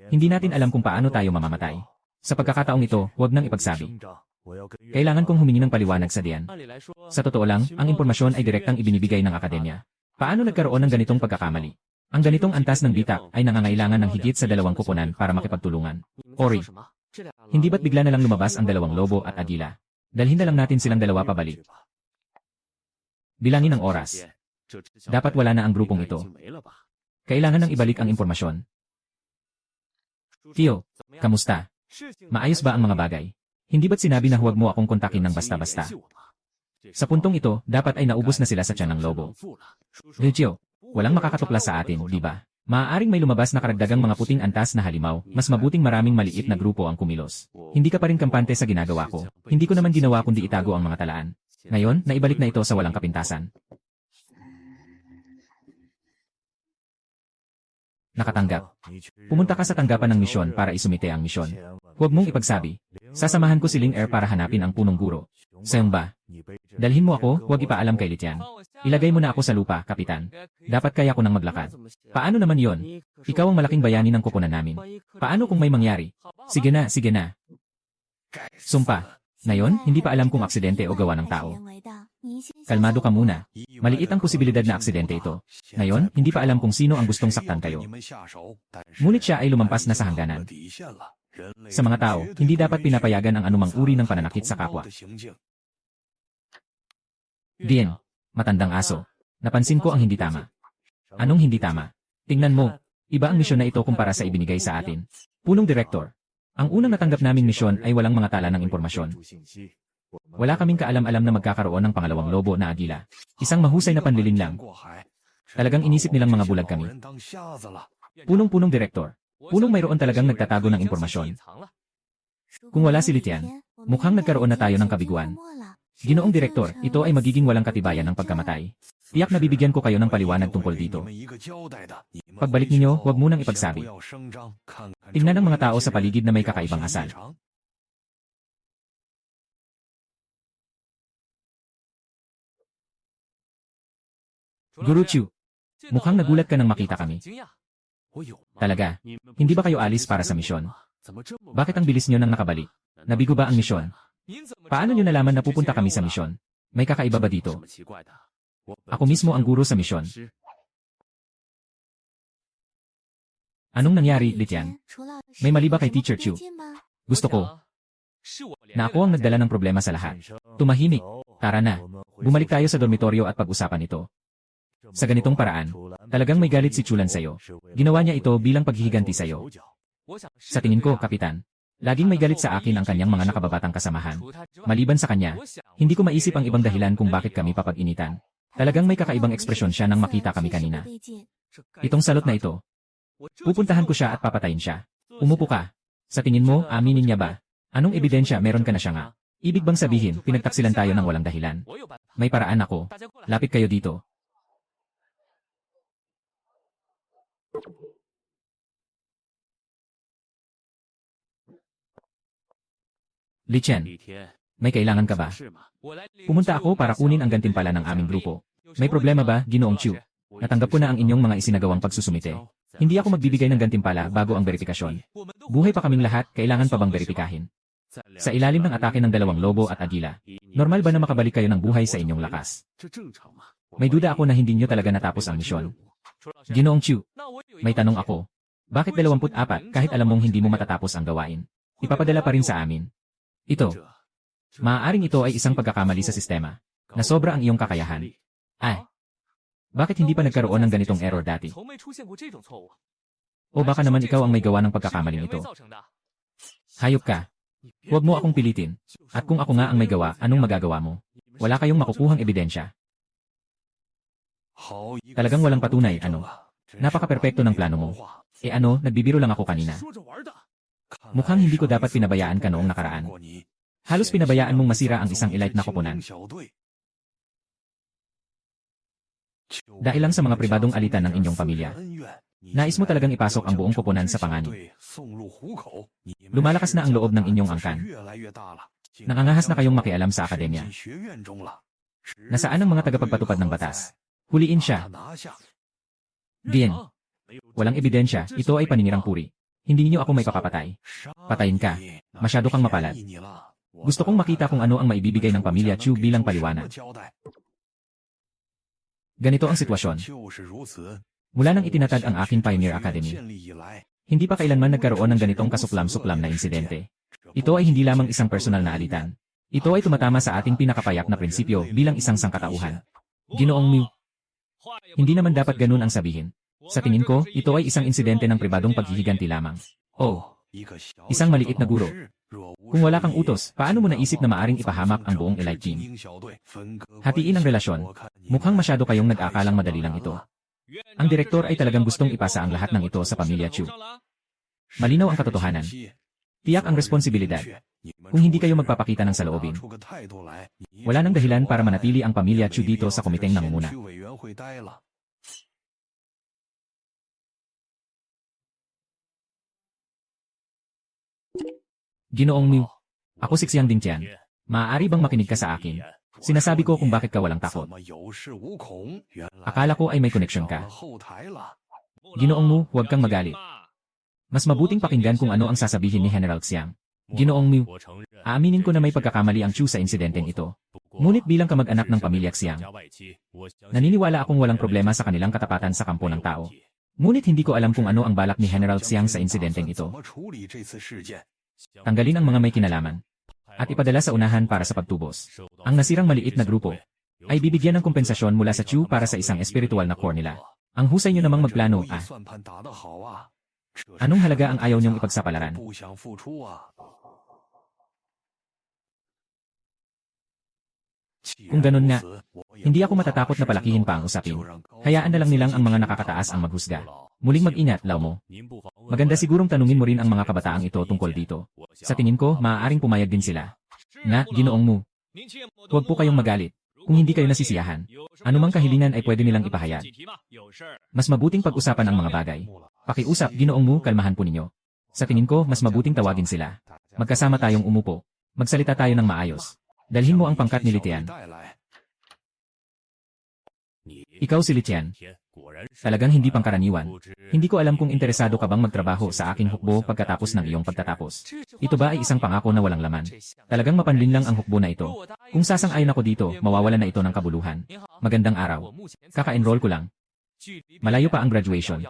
hindi natin alam kung paano tayo mamamatay. Sa pagkakataong ito, huwag nang ipagsabi. Kailangan kong humingi ng paliwanag sa diyan. Sa totoo lang, ang impormasyon ay direktang ibinibigay ng akademya. Paano nagkaroon ng ganitong pagkakamali? Ang ganitong antas ng bitak ay nangangailangan ng higit sa 2 koponan para makipagtulungan. Ori, hindi ba't bigla na lang lumabas ang 2 lobo at agila? Dalhin na lang natin silang 2 pabalik. Bilangin ang oras. Dapat wala na ang grupong ito. Kailangan nang ibalik ang impormasyon. Tio, kamusta? Maayos ba ang mga bagay? Hindi ba't sinabi na huwag mo akong kontakin ng basta-basta? Sa puntong ito, dapat ay naubos na sila sa tiyan ng lobo. Tio, walang makakatuklas sa atin, di ba? Maaaring may lumabas na karagdagang mga puting antas na halimaw, mas mabuting maraming maliit na grupo ang kumilos. Hindi ka pa rin kampante sa ginagawa ko. Hindi ko naman ginawa kundi itago ang mga talaan. Ngayon, naibalik na ito sa walang kapintasan. Nakatanggap. Pumunta ka sa tanggapan ng misyon para isumite ang misyon. Huwag mong ipagsabi. Sasamahan ko si Ling Er para hanapin ang punong guro. Sayang ba? Dalhin mo ako, huwag ipaalam kay Litian. Ilagay mo na ako sa lupa, kapitan. Dapat kaya ko nang maglakad. Paano naman yon? Ikaw ang malaking bayani ng koponan namin. Paano kung may mangyari? Sige na, sige na. Sumpa. Ngayon, hindi pa alam kung aksidente o gawa ng tao. Kalmado ka muna. Maliit ang posibilidad na aksidente ito. Ngayon, hindi pa alam kung sino ang gustong saktan kayo. Ngunit siya ay lumampas na sa hangganan. Sa mga tao, hindi dapat pinapayagan ang anumang uri ng pananakit sa kapwa. Dian, matandang aso. Napansin ko ang hindi tama. Anong hindi tama? Tingnan mo. Iba ang misyon na ito kumpara sa ibinigay sa atin. Punong direktor. Ang unang natanggap naming misyon ay walang mga tala ng impormasyon. Wala kaming kaalam-alam na magkakaroon ng pangalawang lobo na agila. Isang mahusay na panlilin lang. Talagang inisip nilang mga bulag kami. Punong-punong direktor. Punong mayroon talagang nagtatago ng impormasyon. Kung wala si Litian, mukhang nagkaroon na tayo ng kabiguan. Ginoong direktor, ito ay magiging walang katibayan ng pagkamatay. Tiyak na bibigyan ko kayo ng paliwanag tungkol dito. Pagbalik ninyo, huwag munang ipagsabi. Tingnan ang mga tao sa paligid na may kakaibang asal. Guru Chu, mukhang nagulat ka nang makita kami. Talaga, hindi ba kayo alis para sa misyon? Bakit ang bilis nyo nang nakabalik? Nabigo ba ang misyon? Paano nyo nalaman na pupunta kami sa misyon? May kakaiba ba dito? Ako mismo ang guro sa misyon. Anong nangyari, Litian? May mali ba kay Teacher Chu? Gusto ko na ako ang nagdala ng problema sa lahat. Tumahimik. Tara na. Bumalik tayo sa dormitoryo at pag-usapan ito. Sa ganitong paraan, talagang may galit si Chulan sa'yo. Ginawa niya ito bilang paghihiganti sa'yo. Sa tingin ko, Kapitan, laging may galit sa akin ang kanyang mga nakababatang kasamahan. Maliban sa kanya, hindi ko maisip ang ibang dahilan kung bakit kami papag-initan. Talagang may kakaibang ekspresyon siya nang makita kami kanina. Itong salot na ito, pupuntahan ko siya at papatayin siya. Umupo ka. Sa tingin mo, aminin niya ba? Anong ebidensya meron ka na siya nga? Ibig bang sabihin, pinagtaksilan tayo ng walang dahilan? May paraan ako. Lapit kayo dito. Li Chen, may kailangan ka ba? Pumunta ako para kunin ang gantimpala ng aming grupo. May problema ba, Ginoong Chu? Natanggap ko na ang inyong mga isinagawang pagsusumite. Hindi ako magbibigay ng gantimpala bago ang verifikasyon. Buhay pa kaming lahat, kailangan pa bang veripikahin? Sa ilalim ng atake ng 2 lobo at agila, normal ba na makabalik kayo ng buhay sa inyong lakas? May duda ako na hindi nyo talaga natapos ang misyon. Ginoong Chu, may tanong ako. Bakit 24 kahit alam mong hindi mo matatapos ang gawain? Ipapadala pa rin sa amin. Ito. Maaaring ito ay isang pagkakamali sa sistema, na sobra ang iyong kakayahan. Ay. Bakit hindi pa nagkaroon ng ganitong error dati? O baka naman ikaw ang may gawa ng pagkakamaling ito. Hayop ka. Huwag mo akong pilitin. At kung ako nga ang may gawa, anong magagawa mo? Wala kayong makukuhang ebidensya. Talagang walang patunay, ano? Napaka-perpekto ng plano mo. Ano, nagbibiro lang ako kanina. Mukhang hindi ko dapat pinabayaan ka noong nakaraan. Halos pinabayaan mong masira ang isang elite na koponan. Dahil lang sa mga pribadong alitan ng inyong pamilya. Nais mo talagang ipasok ang buong koponan sa panganib. Lumalakas na ang loob ng inyong angkan. Nangangahas na kayong makialam sa akademya. Nasaan ang mga tagapagpatupad ng batas? Huliin siya. Diyan. Walang ebidensya, ito ay paninirang puri. Hindi niyo ako may papapatay. Patayin ka. Masyado kang mapalad. Gusto kong makita kung ano ang maibibigay ng pamilya Chu bilang paliwanag. Ganito ang sitwasyon. Mula nang itinatag ang aking Pioneer Academy, hindi pa kailanman nagkaroon ng ganitong kasuklam-suklam na insidente. Ito ay hindi lamang isang personal na alitan. Ito ay tumatama sa ating pinakapayak na prinsipyo bilang isang sangkatauhan. Ginoong Mew. Hindi naman dapat ganun ang sabihin. Sa tingin ko, ito ay isang insidente ng pribadong paghihiganti lamang. Oh, isang maliit na guro. Kung wala kang utos, paano mo naisip na maaring ipahamak ang buong elite team? Hatiin ang relasyon. Mukhang masyado kayong nag-akalang madali lang ito. Ang direktor ay talagang gustong ipasa ang lahat ng ito sa pamilya Chu. Malinaw ang katotohanan. Tiyak ang responsibilidad. Kung hindi kayo magpapakita ng saloobin, wala nang dahilan para manatili ang pamilya Chu dito sa komiteng nangunguna. Ginoong Mew. Ako si Xiang Dingtian. Maaari bang makinig ka sa akin? Sinasabi ko kung bakit ka walang takot. Akala ko ay may koneksyon ka. Ginoong Mew, huwag kang magalit. Mas mabuting pakinggan kung ano ang sasabihin ni General Xiang. Ginoong Mew, aaminin ko na may pagkakamali ang Chu sa insidenteng ito. Ngunit bilang kamag-anak ng pamilya Xiang, naniniwala akong walang problema sa kanilang katapatan sa kampo ng tao. Ngunit hindi ko alam kung ano ang balak ni General Xiang sa insidenteng ito. Tanggalin ang mga may kinalaman at ipadala sa unahan para sa pagtubos. Ang nasirang maliit na grupo ay bibigyan ng kompensasyon mula sa Chu para sa isang espiritual na core nila. Ang husay nyo namang magplano, Anong halaga ang ayaw nyong ipagsapalaran? Kung ganun nga, hindi ako matatakot na palakihin pa ang usapin. Hayaan na lang nilang ang mga nakakataas ang maghusga. Muling mag-ingat, Lao Mo. Maganda sigurong tanungin mo rin ang mga kabataang ito tungkol dito. Sa tingin ko, maaaring pumayag din sila. Nga, Ginoong Mu. Huwag po kayong magalit. Kung hindi kayo nasisiyahan, anumang kahilingan ay pwede nilang ipahayag. Mas mabuting pag-usapan ang mga bagay. Pakiusap, Ginoong Mu, kalmahan po ninyo. Sa tingin ko, mas mabuting tawagin sila. Magkasama tayong umupo. Magsalita tayo ng maayos. Dalhin mo ang pangkat ni Litian. Ikaw si Litian. Talagang hindi pangkaraniwan. Hindi ko alam kung interesado ka bang magtrabaho sa aking hukbo pagkatapos ng iyong pagtatapos. Ito ba ay isang pangako na walang laman? Talagang mapanlin lang ang hukbo na ito. Kung sasang-ayon ako dito, mawawalan na ito ng kabuluhan. Magandang araw. Kaka-enroll ko lang. Malayo pa ang graduation.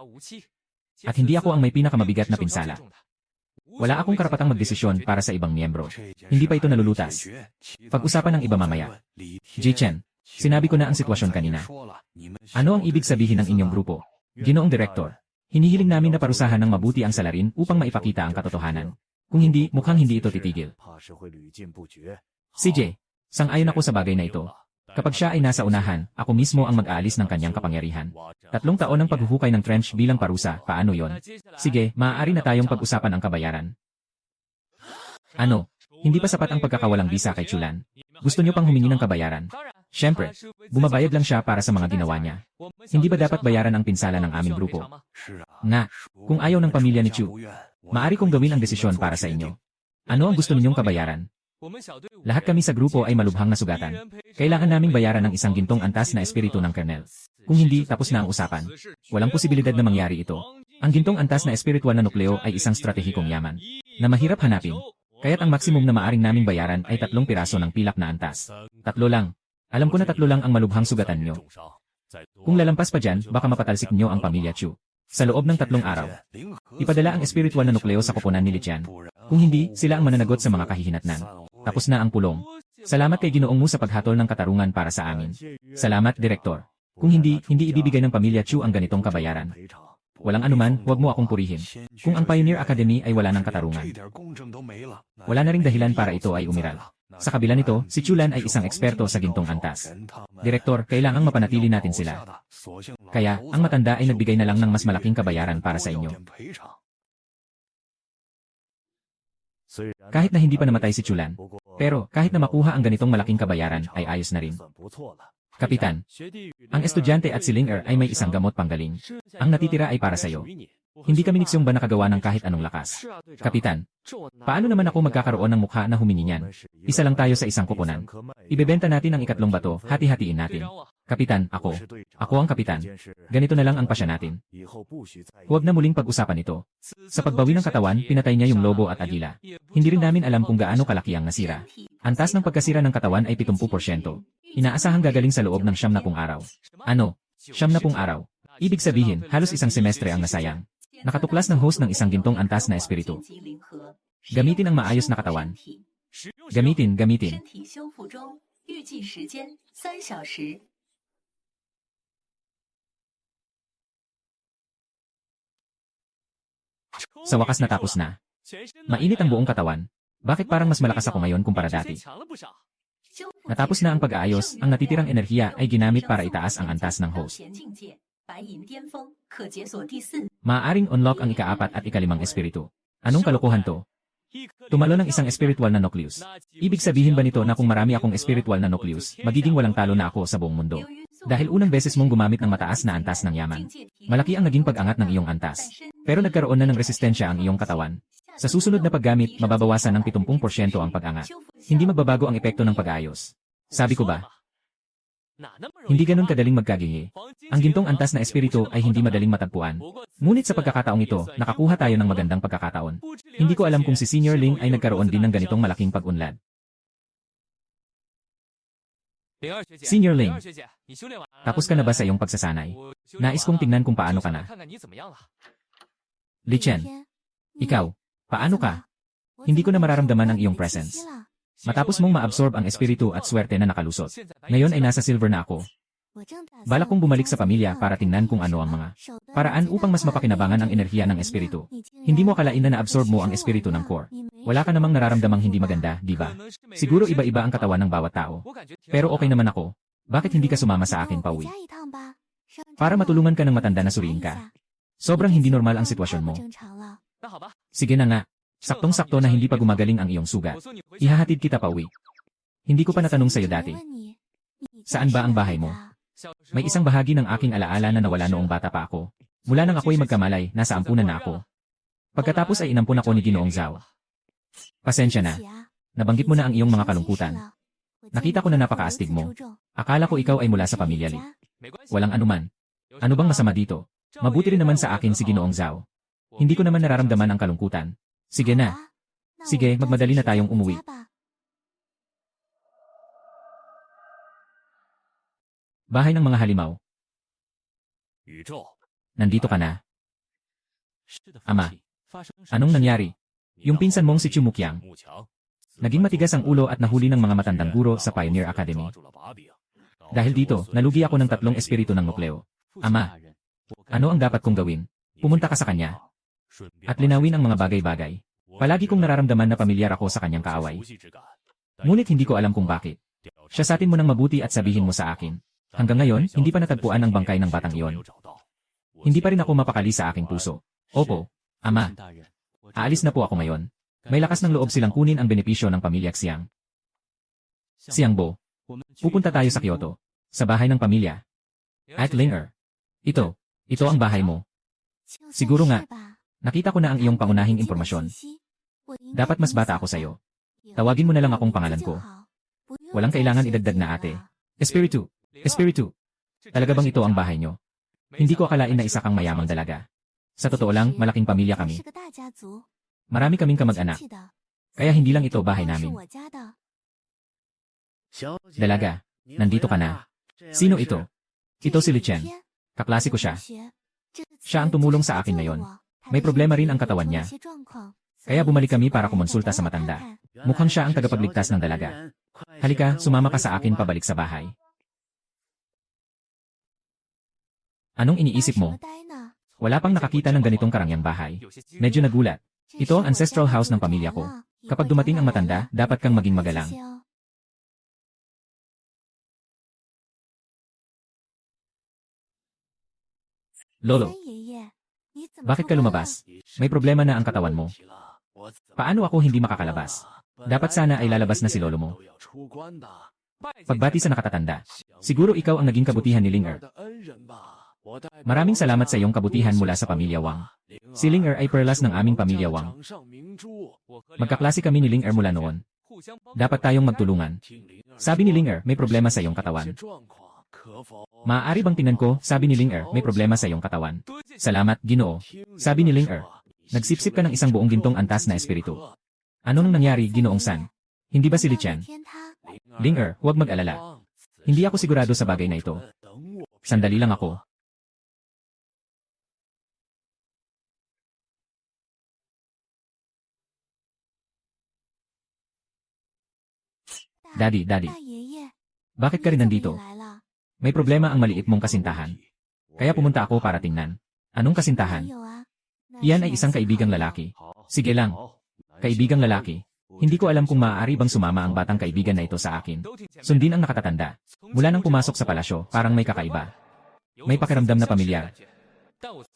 At hindi ako ang may pinakamabigat na pinsala. Wala akong karapatang magdesisyon para sa ibang miyembro. Hindi pa ito nalulutas. Pag-usapan ng iba mamaya. J-Chen. Sinabi ko na ang sitwasyon kanina. Ano ang ibig sabihin ng inyong grupo? Ginoong Direktor, hinihiling namin na parusahan ng mabuti ang salarin upang maipakita ang katotohanan. Kung hindi, mukhang hindi ito titigil. CJ, sang-ayon ako sa bagay na ito. Kapag siya ay nasa unahan, ako mismo ang mag-aalis ng kanyang kapangyarihan. 3 taon ng paghuhukay ng trench bilang parusa, paano yon? Sige, maaari na tayong pag-usapan ang kabayaran. Ano? Hindi pa sapat ang pagkakawalang bisa kay Chulan? Gusto niyo pang humingi ng kabayaran? Siyempre, bumabayad lang siya para sa mga ginawa niya. Hindi ba dapat bayaran ang pinsala ng aming grupo? Nga, kung ayaw ng pamilya ni Chu, maaari kong gawin ang desisyon para sa inyo. Ano ang gusto ninyong kabayaran? Lahat kami sa grupo ay malubhang na sugatan. Kailangan naming bayaran ng isang gintong antas na espiritu ng kernel. Kung hindi, tapos na ang usapan. Walang posibilidad na mangyari ito. Ang gintong antas na espiritual na nukleo ay isang stratehikong yaman na mahirap hanapin. Kaya't ang maksimum na maaring naming bayaran ay 3 piraso ng pilak na antas. 3 lang. Alam ko na 3 lang ang malubhang sugatan nyo. Kung lalampas pa dyan, baka mapatalsik nyo ang pamilya Chu. Sa loob ng 3 araw, ipadala ang espiritual na nukleo sa koponan ni Litian. Kung hindi, sila ang mananagot sa mga kahihinatnan. Tapos na ang pulong. Salamat kay Ginoong Mu sa paghatol ng katarungan para sa amin. Salamat, Direktor. Kung hindi ibibigay ng pamilya Chu ang ganitong kabayaran. Walang anuman, huwag mo akong purihin. Kung ang Pioneer Academy ay wala ng katarungan, wala na ring dahilan para ito ay umiral. Sa kabila nito, si Chulan ay isang eksperto sa gintong antas. Direktor, kailangang mapanatili natin sila. Kaya, ang matanda ay nagbigay na lang ng mas malaking kabayaran para sa inyo. Kahit na hindi pa namatay si Chulan. Pero, kahit na makuha ang ganitong malaking kabayaran, ay ayos na rin. Kapitan, ang estudyante at si Ling ay may isang gamot panggaling. Ang natitira ay para sa'yo. Hindi kami Nixyong ba nakagawa ng kahit anong lakas? Kapitan, paano naman ako magkakaroon ng mukha na humingi niyan? Isa lang tayo sa isang kuponan. Ibebenta natin ang ikatlong bato, hati-hatiin natin. Kapitan, ako. Ako ang kapitan. Ganito na lang ang pasya natin. Huwag na muling pag-usapan ito. Sa pagbawi ng katawan, pinatay niya yung lobo at agila. Hindi rin namin alam kung gaano kalaki ang nasira. Antas ng pagkasira ng katawan ay 70%. Inaasahang gagaling sa loob ng 70 araw. Ano? 70 araw. Ibig sabihin, halos isang semestre ang nasayang. Nakatuklas ng host ng isang gintong antas na espiritu. Gamitin ang maayos na katawan. Gamitin. 身体修复中，预计时间3小时。 Sa wakas natapos na. Mainit ang buong katawan. Bakit parang mas malakas ako ngayon kumpara dati? Natapos na ang pag-aayos, ang natitirang enerhiya ay ginamit para itaas ang antas ng host. Maaaring unlock ang ika-4 at ika-5 espiritu. Anong kalokohan to? Tumalo ng isang spiritual na nucleus. Ibig sabihin ba nito na kung marami akong spiritual na nucleus, magiging walang talo na ako sa buong mundo? Dahil unang beses mong gumamit ng mataas na antas ng yaman. Malaki ang naging pag-angat ng iyong antas. Pero nagkaroon na ng resistensya ang iyong katawan. Sa susunod na paggamit, mababawasan ng 70% ang pag-angat. Hindi magbabago ang epekto ng pag-ayos. Sabi ko ba? Hindi ganun kadaling magkagingi. Ang gintong antas na espiritu ay hindi madaling matagpuan. Ngunit sa pagkakataong ito, nakakuha tayo ng magandang pagkakataon. Hindi ko alam kung si Senior Ling ay nagkaroon din ng ganitong malaking pag-unlad. Senior Ling, tapos ka na ba sa iyong pagsasanay? Nais kong tingnan kung paano ka na. Li Chen, ikaw, paano ka? Hindi ko na mararamdaman ang iyong presence. Matapos mong ma-absorb ang espiritu at swerte na nakalusot. Ngayon ay nasa silver na ako. Balak kong bumalik sa pamilya para tingnan kung ano ang mga paraan upang mas mapakinabangan ang enerhiya ng espiritu. Hindi mo akalain na na-absorb mo ang espiritu ng core. Wala ka namang nararamdamang hindi maganda, di ba? Siguro iba-iba ang katawan ng bawat tao. Pero okay naman ako. Bakit hindi ka sumama sa akin pauwi? Para matulungan ka ng matanda na suriin ka. Sobrang hindi normal ang sitwasyon mo. Sige na nga. Saktong-sakto na hindi pa gumagaling ang iyong sugat. Ihahatid kita pauwi. Hindi ko pa natanong sa'yo dati. Saan ba ang bahay mo? May isang bahagi ng aking alaala na nawala noong bata pa ako. Mula nang ako'y magkamalay, nasa ampunan na ako. Pagkatapos ay inampun ako ni Ginoong Zhao. Pasensya na. Nabanggit mo na ang iyong mga kalungkutan. Nakita ko na napakaastig mo. Akala ko ikaw ay mula sa pamilya Li. Walang anuman. Ano bang masama dito? Mabuti rin naman sa akin si Ginoong Zhao. Hindi ko naman nararamdaman ang kalungkutan. Sige na. Sige, magmadali na tayong umuwi. Bahay ng mga halimaw. Nandito ka na. Ama, anong nangyari? Yung pinsan mong si Chu Mukyang. Naging matigas ang ulo at nahuli ng mga matandang guro sa Pioneer Academy. Dahil dito, nalugi ako ng 3 espiritu ng nukleo. Ama, ano ang dapat kong gawin? Pumunta ka sa kanya. At linawin ang mga bagay-bagay. Palagi kong nararamdaman na pamilyar ako sa kanyang kaaway. Ngunit hindi ko alam kung bakit. Siyasatin mo ng mabuti at sabihin mo sa akin. Hanggang ngayon, hindi pa natagpuan ang bangkay ng batang iyon. Hindi pa rin ako mapakali sa aking puso. Opo, Ama. Aalis na po ako ngayon. May lakas ng loob silang kunin ang benepisyo ng pamilya Xiang. Xiangbo, pupunta tayo sa Kyoto. Sa bahay ng pamilya. At Linger. Ito ang bahay mo. Siguro nga. Nakita ko na ang iyong pangunahing impormasyon. Dapat mas bata ako sa'yo. Tawagin mo na lang akong pangalan ko. Walang kailangan idagdag na ate. Espiritu. Talaga bang ito ang bahay nyo? Hindi ko akalain na isa kang mayamang dalaga. Sa totoo lang, malaking pamilya kami. Marami kaming kamag-anak. Kaya hindi lang ito bahay namin. Dalaga, nandito ka na. Sino ito? Ito si Li Chen. Kaklase ko siya. Siya ang tumulong sa akin ngayon. May problema rin ang katawan niya. Kaya bumalik kami para kumonsulta sa matanda. Mukhang siya ang tagapagligtas ng dalaga. Halika, sumama ka sa akin pabalik sa bahay. Anong iniisip mo? Wala pang nakakita ng ganitong karangyang bahay. Medyo nagulat. Ito ang ancestral house ng pamilya ko. Kapag dumating ang matanda, dapat kang maging magalang. Lolo, bakit ka lumabas? May problema na ang katawan mo. Paano ako hindi makakalabas? Dapat sana ay lalabas na si lolo mo. Pagbati sa nakatatanda. Siguro ikaw ang naging kabutihan ni Ling Er. Maraming salamat sa iyong kabutihan mula sa pamilya Wang. Si Ling Er ay perlas ng aming pamilya Wang. Magkaklase kami ni Ling Er mula noon. Dapat tayong magtulungan. Sabi ni Ling Er, may problema sa iyong katawan. Maaari bang tingnan ko? Sabi ni Ling Er, may problema sa iyong katawan. Salamat, Ginoo. Sabi ni Ling Er, nagsipsip ka ng isang buong gintong antas na espiritu. Ano nang nangyari, Ginoong San? Hindi ba si Li Chen? Ling Er, huwag mag-alala. Hindi ako sigurado sa bagay na ito. Sandali lang ako. Daddy. Bakit ka rin nandito? May problema ang maliit mong kasintahan. Kaya pumunta ako para tingnan. Anong kasintahan? Iyan ay isang kaibigang lalaki. Sige lang. Kaibigang lalaki. Hindi ko alam kung maaari bang sumama ang batang kaibigan na ito sa akin. Sundin ang nakatatanda. Mula nang pumasok sa palasyo, parang may kakaiba. May pakiramdam na pamilyar.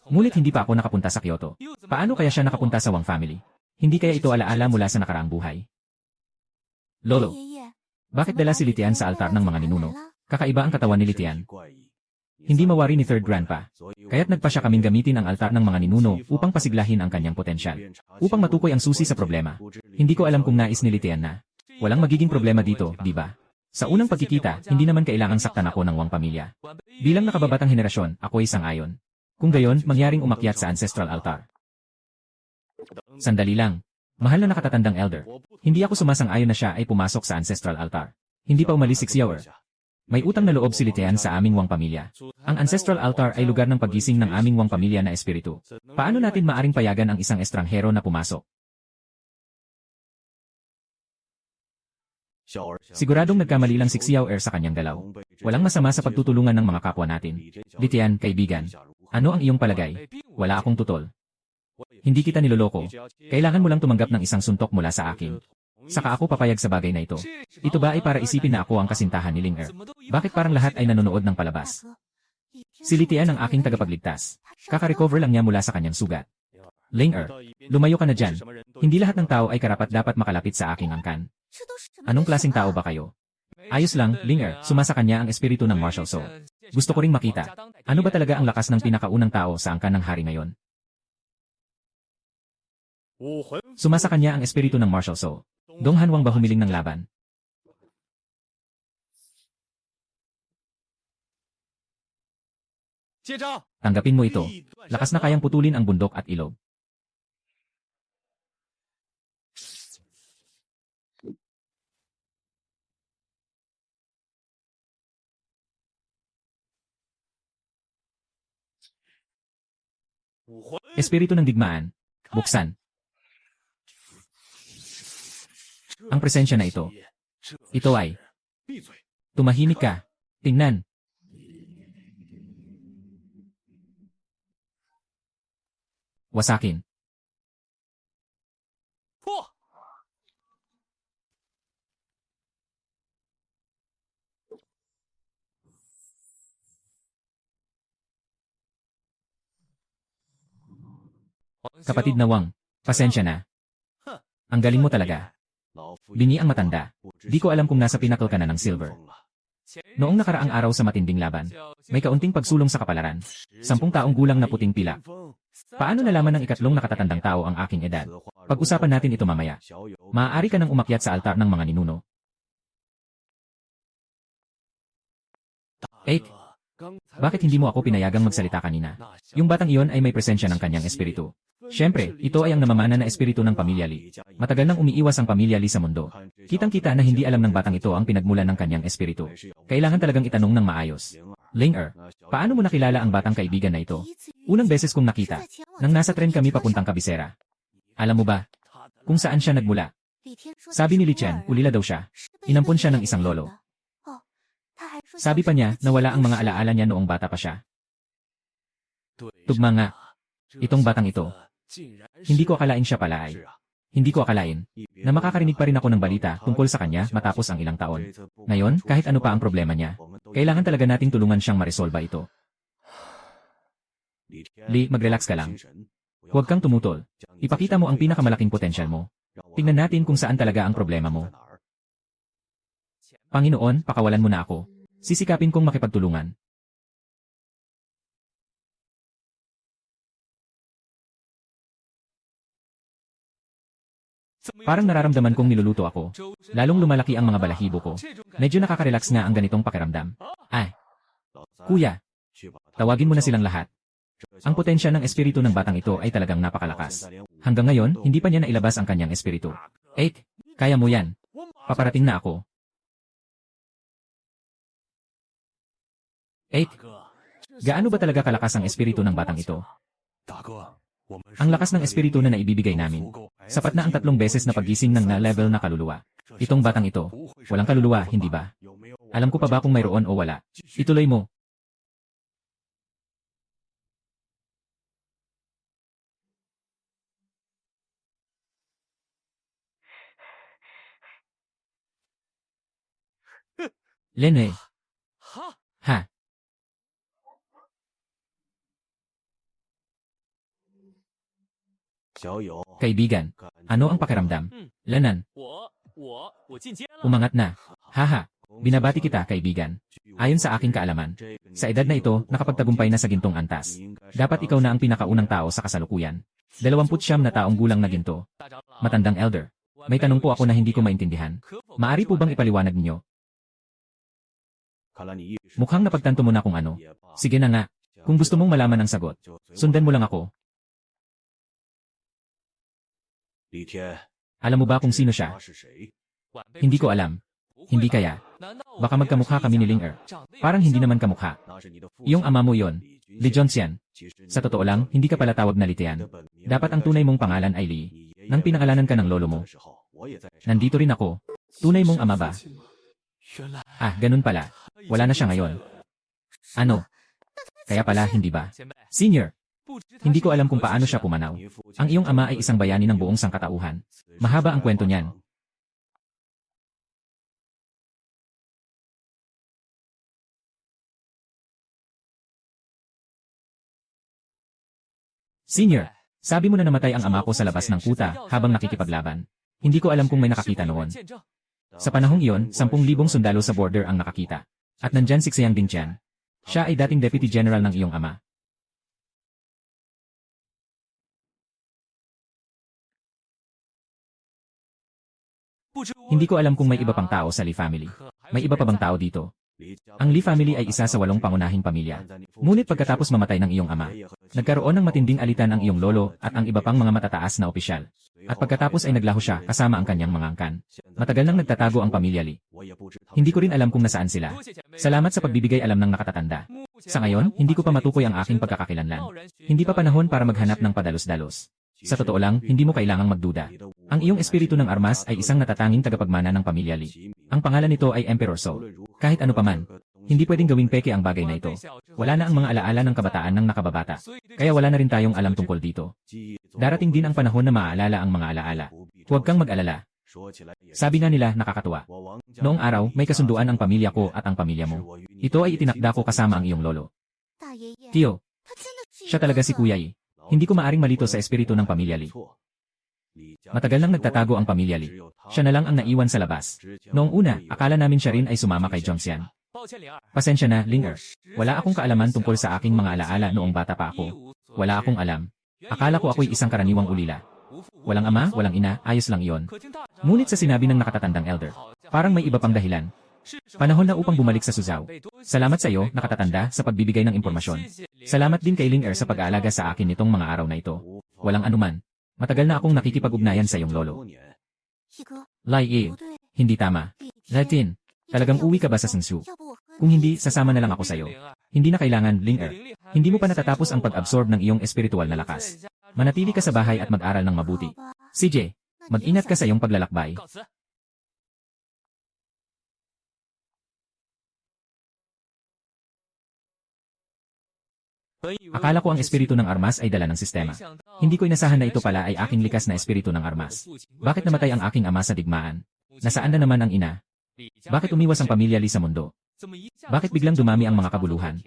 Ngunit hindi pa ako nakapunta sa Kyoto. Paano kaya siya nakapunta sa Wang family? Hindi kaya ito alaala mula sa nakaraang buhay? Lolo, bakit dala si Litian sa altar ng mga ninuno? Kakaiba ang katawan ni Litian. Hindi mawari ni Third Grandpa. Kaya't nagpa siya kaming gamitin ang altar ng mga ninuno upang pasiglahin ang kanyang potensyal. Upang matukoy ang susi sa problema. Hindi ko alam kung nais ni Litian na. Walang magiging problema dito, di ba? Sa unang pagkikita, hindi naman kailangang saktan ako ng Wang pamilya. Bilang nakababatang henerasyon, ako ay sang-ayon. Kung gayon, mangyaring umakyat sa ancestral altar. Sandali lang. Mahal na nakatatandang elder. Hindi ako sumasang-ayon na siya ay pumasok sa ancestral altar. Hindi pa umalis si Xiaoer. May utang na loob si Litian sa aming Wang pamilya. Ang ancestral altar ay lugar ng paggising ng aming Wang pamilya na espiritu. Paano natin maaring payagan ang isang estranghero na pumasok? Siguradong nagkamali lang si Xiaoer sa kanyang galaw. Walang masama sa pagtutulungan ng mga kapwa natin. Litian, kaibigan. Ano ang iyong palagay? Wala akong tutol. Hindi kita niloloko. Kailangan mo lang tumanggap ng isang suntok mula sa akin. Saka ako papayag sa bagay na ito. Ito ba ay para isipin na ako ang kasintahan ni Ling Er? Bakit parang lahat ay nanonood ng palabas? Si Litian ang aking tagapagligtas. Kaka-recover lang niya mula sa kanyang sugat. Ling Er, lumayo ka na dyan. Hindi lahat ng tao ay karapat-dapat makalapit sa aking angkan. Anong klaseng tao ba kayo? Ayos lang, Ling Er, sumasa kanya ang espiritu ng martial soul. Gusto ko ring makita. Ano ba talaga ang lakas ng pinakaunang tao sa angkan ng hari ngayon? Sumasa kanya ang espiritu ng martial soul. Dong Hanwang ba humiling ng laban? Tanggapin mo ito. Lakas na kayang putulin ang bundok at ilog. Espiritu ng digmaan. Buksan. Ang presensya na ito. Ito ay. Tumahimik ka. Tingnan. Wasakin. Kapatid na Wang, pasensya na. Ang galing mo talaga. Bingi ang matanda. Di ko alam kung nasa pinakal ka na ng silver. Noong nakaraang araw sa matinding laban, may kaunting pagsulong sa kapalaran. 10 taong gulang na puting pila. Paano nalaman ng ikatlong nakatatandang tao ang aking edad? Pag-usapan natin ito mamaya. Maaari ka nang umakyat sa altar ng mga ninuno. Bakit hindi mo ako pinayagang magsalita kanina? Yung batang iyon ay may presensya ng kanyang espiritu. Siyempre, ito ay ang namamana na espiritu ng pamilya Li. Matagal nang umiiwas ang pamilya Li sa mundo. Kitang-kita na hindi alam ng batang ito ang pinagmulan ng kanyang espiritu. Kailangan talagang itanong ng maayos. Ling Er, paano mo nakilala ang batang kaibigan na ito? Unang beses kong nakita, nang nasa tren kami papuntang Kabisera. Alam mo ba, kung saan siya nagmula? Sabi ni Li Chen, ulila daw siya. Inampon siya ng isang lolo. Sabi pa niya na wala ang mga alaala niya noong bata pa siya. Tugma nga. Itong batang ito. Hindi ko akalain siya pala ay. Hindi ko akalain na makakarinig pa rin ako ng balita tungkol sa kanya matapos ang ilang taon. Ngayon, kahit ano pa ang problema niya, kailangan talaga nating tulungan siyang maresolba ito. Li, mag-relax ka lang. Huwag kang tumutol. Ipakita mo ang pinakamalaking potensyal mo. Tingnan natin kung saan talaga ang problema mo. Panginoon, pakawalan mo na ako. Sisikapin kong makipagtulungan. Parang nararamdaman kong niluluto ako. Lalong lumalaki ang mga balahibo ko. Medyo nakaka-relax nga ang ganitong pakiramdam. Ay, kuya, tawagin mo na silang lahat. Ang potensya ng espiritu ng batang ito ay talagang napakalakas. Hanggang ngayon, hindi pa niya nailabas ang kanyang espiritu. Kaya mo yan. Paparating na ako. Gaano ba talaga kalakas ang espiritu ng batang ito? Ang lakas ng espiritu na naibibigay namin. Sapat na ang 3 beses na paggising ng na-level na kaluluwa. Itong batang ito, walang kaluluwa, hindi ba? Alam ko pa ba kung mayroon o wala? Ituloy mo. Lene. Ha? Kaibigan, ano ang pakiramdam? Lanan. Umangat na. Haha. Binabati kita, kaibigan. Ayon sa aking kaalaman, sa edad na ito, nakapagtagumpay na sa gintong antas. Dapat ikaw na ang pinakaunang tao sa kasalukuyan. 29 na taong gulang na ginto. Matandang elder. May tanong po ako na hindi ko maintindihan. Maari po bang ipaliwanag ninyo? Mukhang napagtanto mo na kung ano. Sige na nga. Kung gusto mong malaman ang sagot, sundan mo lang ako. Alam mo ba kung sino siya? Hindi ko alam. Hindi kaya. Baka magkamukha kami ni Ling Parang hindi naman kamukha. Iyong ama mo yon, Li Zhongxian. Sa totoo lang, hindi ka pala tawag na Li Tian. Dapat ang tunay mong pangalan ay Li. Nang pinangalanan ka ng lolo mo. Nandito rin ako. Tunay mong ama ba? Ah, ganun pala. Wala na siya ngayon. Ano? Kaya pala, hindi ba? Senior. Hindi ko alam kung paano siya pumanaw. Ang iyong ama ay isang bayani ng buong sangkatauhan. Mahaba ang kwento niyan. Senior, sabi mo na namatay ang ama ko sa labas ng kuta habang nakikipaglaban. Hindi ko alam kung may nakakita noon. Sa panahong iyon, 10,000 sundalo sa border ang nakakita. At nandyan si Xiang Dingtian. Siya ay dating Deputy General ng iyong ama. Hindi ko alam kung may iba pang tao sa Li family. May iba pa bang tao dito? Ang Li family ay isa sa 8 pangunahing pamilya. Ngunit pagkatapos mamatay ng iyong ama, nagkaroon ng matinding alitan ang iyong lolo at ang iba pang mga matataas na opisyal. At pagkatapos ay naglaho siya kasama ang kanyang mga angkan. Matagal nang nagtatago ang pamilya Li. Hindi ko rin alam kung nasaan sila. Salamat sa pagbibigay alam ng nakatatanda. Sa ngayon, hindi ko pa matukoy ang aking pagkakakilanlan. Hindi pa panahon para maghanap ng padalos-dalos. Sa totoo lang, hindi mo kailangang magduda. Ang iyong espiritu ng armas ay isang natatanging tagapagmana ng pamilya Li. Ang pangalan nito ay Emperor Soul. Kahit ano paman, hindi pwedeng gawing peke ang bagay na ito. Wala na ang mga alaala ng kabataan ng nakababata. Kaya wala na rin tayong alam tungkol dito. Darating din ang panahon na maaalala ang mga alaala. Huwag kang mag-alala. Sabi nga nila, nakakatuwa. Noong araw, may kasunduan ang pamilya ko at ang pamilya mo. Ito ay itinakda ko kasama ang iyong lolo. Tio, siya talaga si Kuya Yi. Hindi ko maaring malito sa espiritu ng pamilya Li. Matagal nang nagtatago ang pamilya Li. Siya na lang ang naiwan sa labas. Noong una, akala namin siya rin ay sumama kay Zhongxian. Pasensya na, Ling Wala akong kaalaman tungkol sa aking mga alaala noong bata pa ako. Wala akong alam. Akala ko ako'y isang karaniwang ulila. Walang ama, walang ina, ayos lang iyon. Ngunit sa sinabi ng nakatatandang elder, parang may iba pang dahilan. Panahon na upang bumalik sa Suzhou. Salamat sa iyo, nakatatanda, sa pagbibigay ng impormasyon. Salamat din kay Ling sa pag-aalaga sa akin nitong mga araw na ito. Walang anuman. Matagal na akong nakikipag-ugnayan sa iyong lolo. Lai Yi. Hindi tama. Latin. Talagang uwi ka ba sa Senshu? Kung hindi, sasama na lang ako sa iyo. Hindi na kailangan, Ling Hindi mo pa natatapos ang pag-absorb ng iyong espiritual na lakas. Manatili ka sa bahay at mag-aral ng mabuti. CJ, mag-ingat ka sa iyong paglalakbay. Akala ko ang espiritu ng armas ay dala ng sistema. Hindi ko inasahan na ito pala ay aking likas na espiritu ng armas. Bakit namatay ang aking ama sa digmaan? Nasaan na naman ang ina? Bakit umiwas ang pamilya Li sa mundo? Bakit biglang dumami ang mga kabuluhan?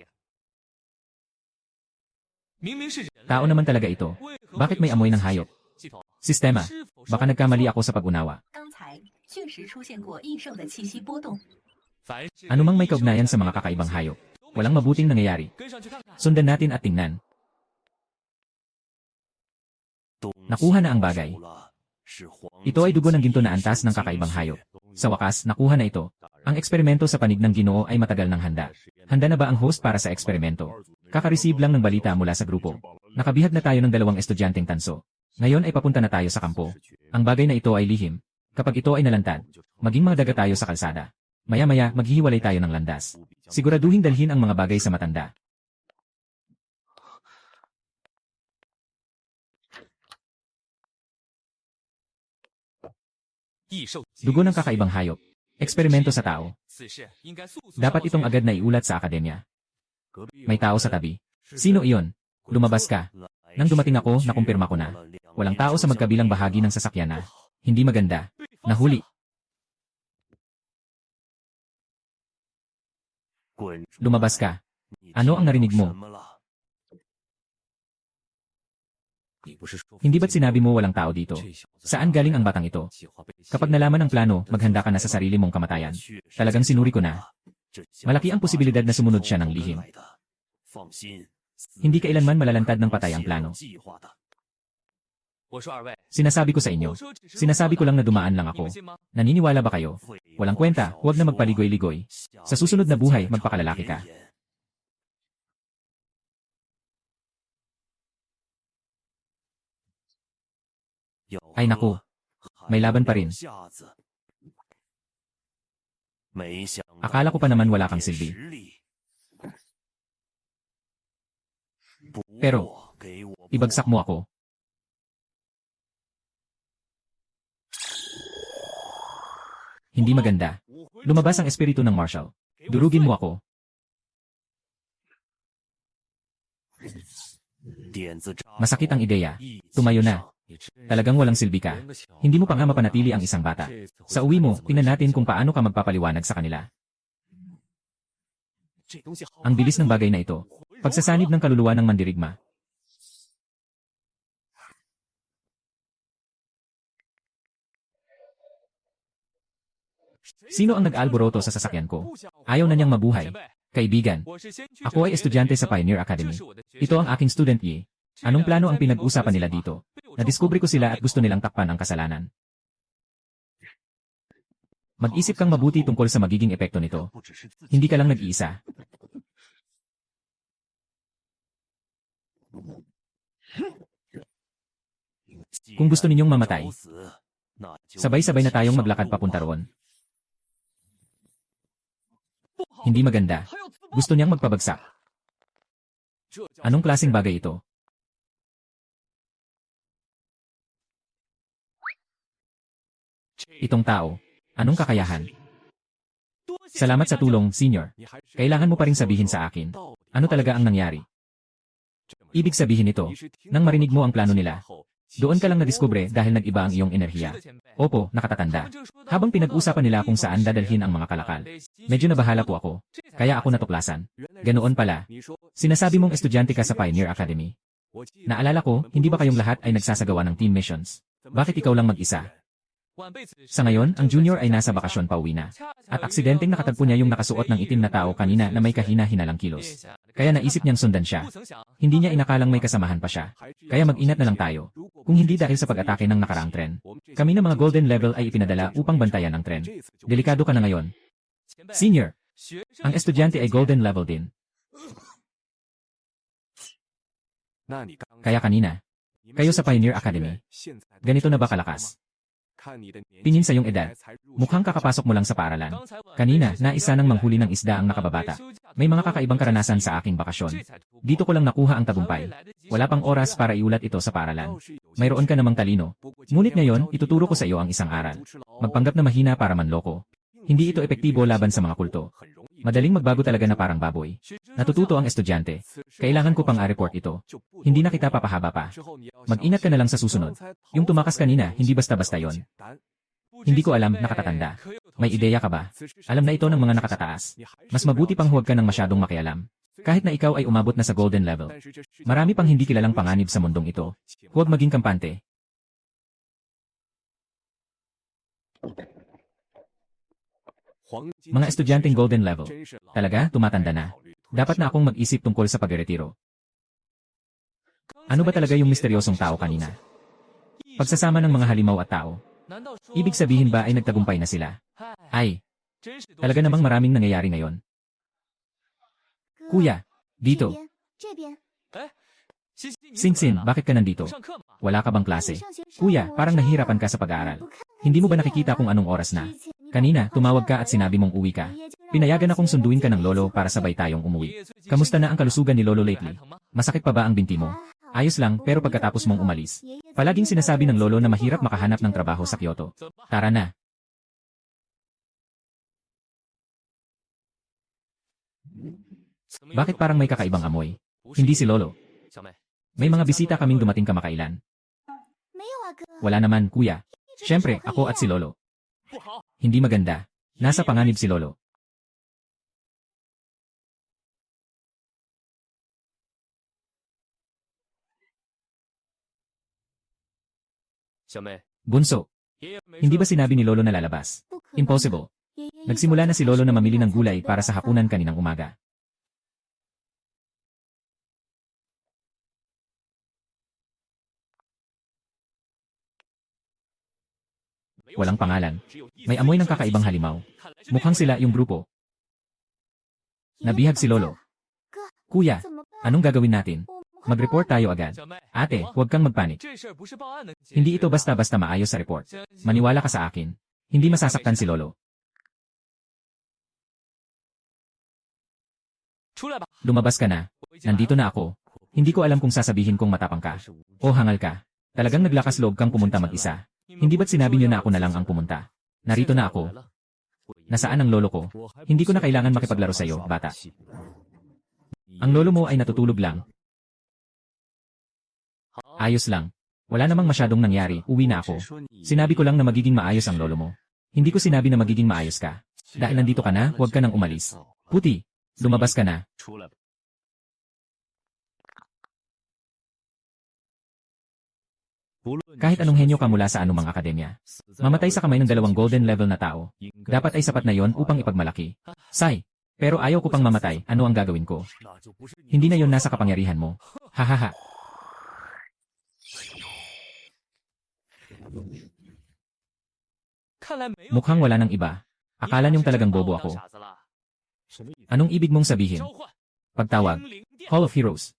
Tao naman talaga ito. Bakit may amoy ng hayop? Sistema. Baka nagkamali ako sa pag-unawa. 刚才确实出现过异兽的气息波动， Anumang may kaugnayan sa mga kakaibang hayop. Walang mabuting nangyayari. Sundan natin at tingnan. Nakuha na ang bagay. Ito ay dugo ng ginto na antas ng kakaibang hayop. Sa wakas, nakuha na ito. Ang eksperimento sa panig ng Ginoo ay matagal ng handa. Handa na ba ang host para sa eksperimento? Kaka-receive lang ng balita mula sa grupo. Nakabihag na tayo ng 2 estudyanteng tanso. Ngayon ay papunta na tayo sa kampo. Ang bagay na ito ay lihim. Kapag ito ay nalantad, maging mga daga tayo sa kalsada. Maya-maya, maghihiwalay tayo ng landas. Siguraduhin dalhin ang mga bagay sa matanda. Dugo ng kakaibang hayop. Eksperimento sa tao. Dapat itong agad na iulat sa akademya. May tao sa tabi. Sino iyon? Lumabas ka. Nang dumating ako, nakumpirma ko na. Walang tao sa magkabilang bahagi ng sasakyan na. Hindi maganda. Nahuli. Lumabas ka. Ano ang narinig mo? Hindi ba't sinabi mo walang tao dito? Saan galing ang batang ito? Kapag nalaman ang plano, maghanda ka na sa sarili mong kamatayan. Talagang sinuri ko na. Malaki ang posibilidad na sumunod siya ng lihim. Hindi kailanman malalantad ng patay ang plano. Sinasabi ko sa inyo. Sinasabi ko lang na dumaan lang ako. Naniniwala ba kayo? Walang kwenta, huwag na magpaligoy-ligoy. Sa susunod na buhay, magpakalalaki ka. Ay naku, may laban pa rin. Akala ko pa naman wala kang silbi. Pero, ibagsak mo ako. Hindi maganda. Lumabas ang espiritu ng Marshall. Durugin mo ako. Masakit ang ideya. Tumayo na. Talagang walang silbi ka. Hindi mo pa nga mapanatili ang isang bata. Sa uwi mo, tingnan natin kung paano ka magpapaliwanag sa kanila. Ang bilis ng bagay na ito. Pagsasanib ng kaluluwa ng mandirigma. Sino ang nag-alboroto sa sasakyan ko? Ayaw na niyang mabuhay. Kaibigan, ako ay estudyante sa Pioneer Academy. Ito ang aking student Yi. Anong plano ang pinag-usapan nila dito? Nadiskubre ko sila at gusto nilang takpan ang kasalanan. Mag-isip kang mabuti tungkol sa magiging epekto nito. Hindi ka lang nag-iisa. Kung gusto ninyong mamatay, sabay-sabay na tayong maglakad papunta roon. Hindi maganda. Gusto niyang magpabagsak. Anong klaseng bagay ito? Itong tao. Anong kakayahan? Salamat sa tulong, senior. Kailangan mo pa ring sabihin sa akin. Ano talaga ang nangyari? Ibig sabihin nito, nang marinig mo ang plano nila, doon ka lang nadiskubre dahil nag-iba ang iyong enerhiya. Opo, nakatatanda. Habang pinag-usapan nila kung saan dadalhin ang mga kalakal. Medyo nabahala po ako. Kaya ako natuklasan. Ganoon pala. Sinasabi mong estudyante ka sa Pioneer Academy. Naalala ko, hindi ba kayong lahat ay nagsasagawa ng team missions? Bakit ikaw lang mag-isa? Sa ngayon, ang junior ay nasa bakasyon pa uwi na. At aksidenteng nakatagpo niya yung nakasuot ng itim na tao kanina na may kahina-hinalang kilos. Kaya naisip niyang sundan siya. Hindi niya inakalang may kasamahan pa siya. Kaya mag-inat na lang tayo. Kung hindi dahil sa pag-atake ng nakaraang tren. Kami na mga golden level ay ipinadala upang bantayan ang tren. Delikado ka na ngayon. Senior, ang estudyante ay golden level din. Kaya kanina, kayo sa Pioneer Academy, ganito na ba kalakas? Tingin sa iyong edad, mukhang kakapasok mo lang sa paaralan. Kanina, naisa ng manghuli ng isda ang nakababata. May mga kakaibang karanasan sa aking bakasyon. Dito ko lang nakuha ang tagumpay. Wala pang oras para iulat ito sa paaralan. Mayroon ka namang talino. Ngunit ngayon, ituturo ko sa iyo ang isang aral. Magpanggap na mahina para manloko. Hindi ito epektibo laban sa mga kulto. Madaling magbago talaga na parang baboy. Natututo ang estudyante. Kailangan ko pang a-report ito. Hindi na kita papahaba pa. Mag-ingat ka na lang sa susunod. Yung tumakas kanina, hindi basta-basta yon. Hindi ko alam, nakatatanda. May ideya ka ba? Alam na ito ng mga nakatataas. Mas mabuti pang huwag ka nang masyadong makialam. Kahit na ikaw ay umabot na sa golden level. Marami pang hindi kilalang panganib sa mundong ito. Huwag maging kampante. Mga estudyanteng golden level. Talaga, tumatanda na. Dapat na akong mag-isip tungkol sa pagretiro. Ano ba talaga yung misteryosong tao kanina? Pagsasama ng mga halimaw at tao. Ibig sabihin ba ay nagtagumpay na sila? Ay, talaga namang maraming nangyayari ngayon. Kuya, dito. Sinsin, bakit ka nandito? Wala ka bang klase? Kuya, parang nahihirapan ka sa pag-aaral. Hindi mo ba nakikita kung anong oras na? Kanina, tumawag ka at sinabi mong uwi ka. Pinayagan akong sunduin ka ng lolo para sabay tayong umuwi. Kamusta na ang kalusugan ni lolo lately? Masakit pa ba ang binti mo? Ayos lang, pero pagkatapos mong umalis. Palaging sinasabi ng lolo na mahirap makahanap ng trabaho sa Kyoto. Tara na. Bakit parang may kakaibang amoy? Hindi si lolo. May mga bisita kaming dumating kamakailan. Wala naman, kuya. Siyempre, ako at si lolo. Hindi maganda. Nasa panganib si lolo. Bunso. Hindi ba sinabi ni lolo na lalabas? Impossible. Nagsimula na si lolo na mamili ng gulay para sa hapunan kaninang umaga. Walang pangalan. May amoy ng kakaibang halimaw. Mukhang sila yung grupo. Nabihag si lolo. Kuya, anong gagawin natin? Mag-report tayo agad. Ate, huwag kang magpanik. Hindi ito basta-basta maayos sa report. Maniwala ka sa akin. Hindi masasaktan si lolo. Lumabas ka na. Nandito na ako. Hindi ko alam kung sasabihin kong matapang ka. O hangal ka. Talagang naglakas loob kang pumunta mag-isa. Hindi ba't sinabi niyo na ako na lang ang pumunta? Narito na ako. Nasaan ang lolo ko? Hindi ko na kailangan makipaglaro sa iyo, bata. Ang lolo mo ay natutulog lang. Ayos lang. Wala namang masyadong nangyari, uwi na ako. Sinabi ko lang na magiging maayos ang lolo mo. Hindi ko sinabi na magiging maayos ka. Dahil nandito ka na, huwag ka nang umalis. Puti, lumabas ka na. Kahit anong henyo ka mula sa anumang akademya. Mamatay sa kamay ng 2 golden level na tao. Dapat ay sapat na yon upang ipagmalaki. Sai, pero ayaw ko pang mamatay, ano ang gagawin ko? Hindi na yon nasa kapangyarihan mo. Hahaha. Mukhang wala nang iba. Akala niyong talagang bobo ako. Anong ibig mong sabihin? Pagtawag. Hall of Heroes.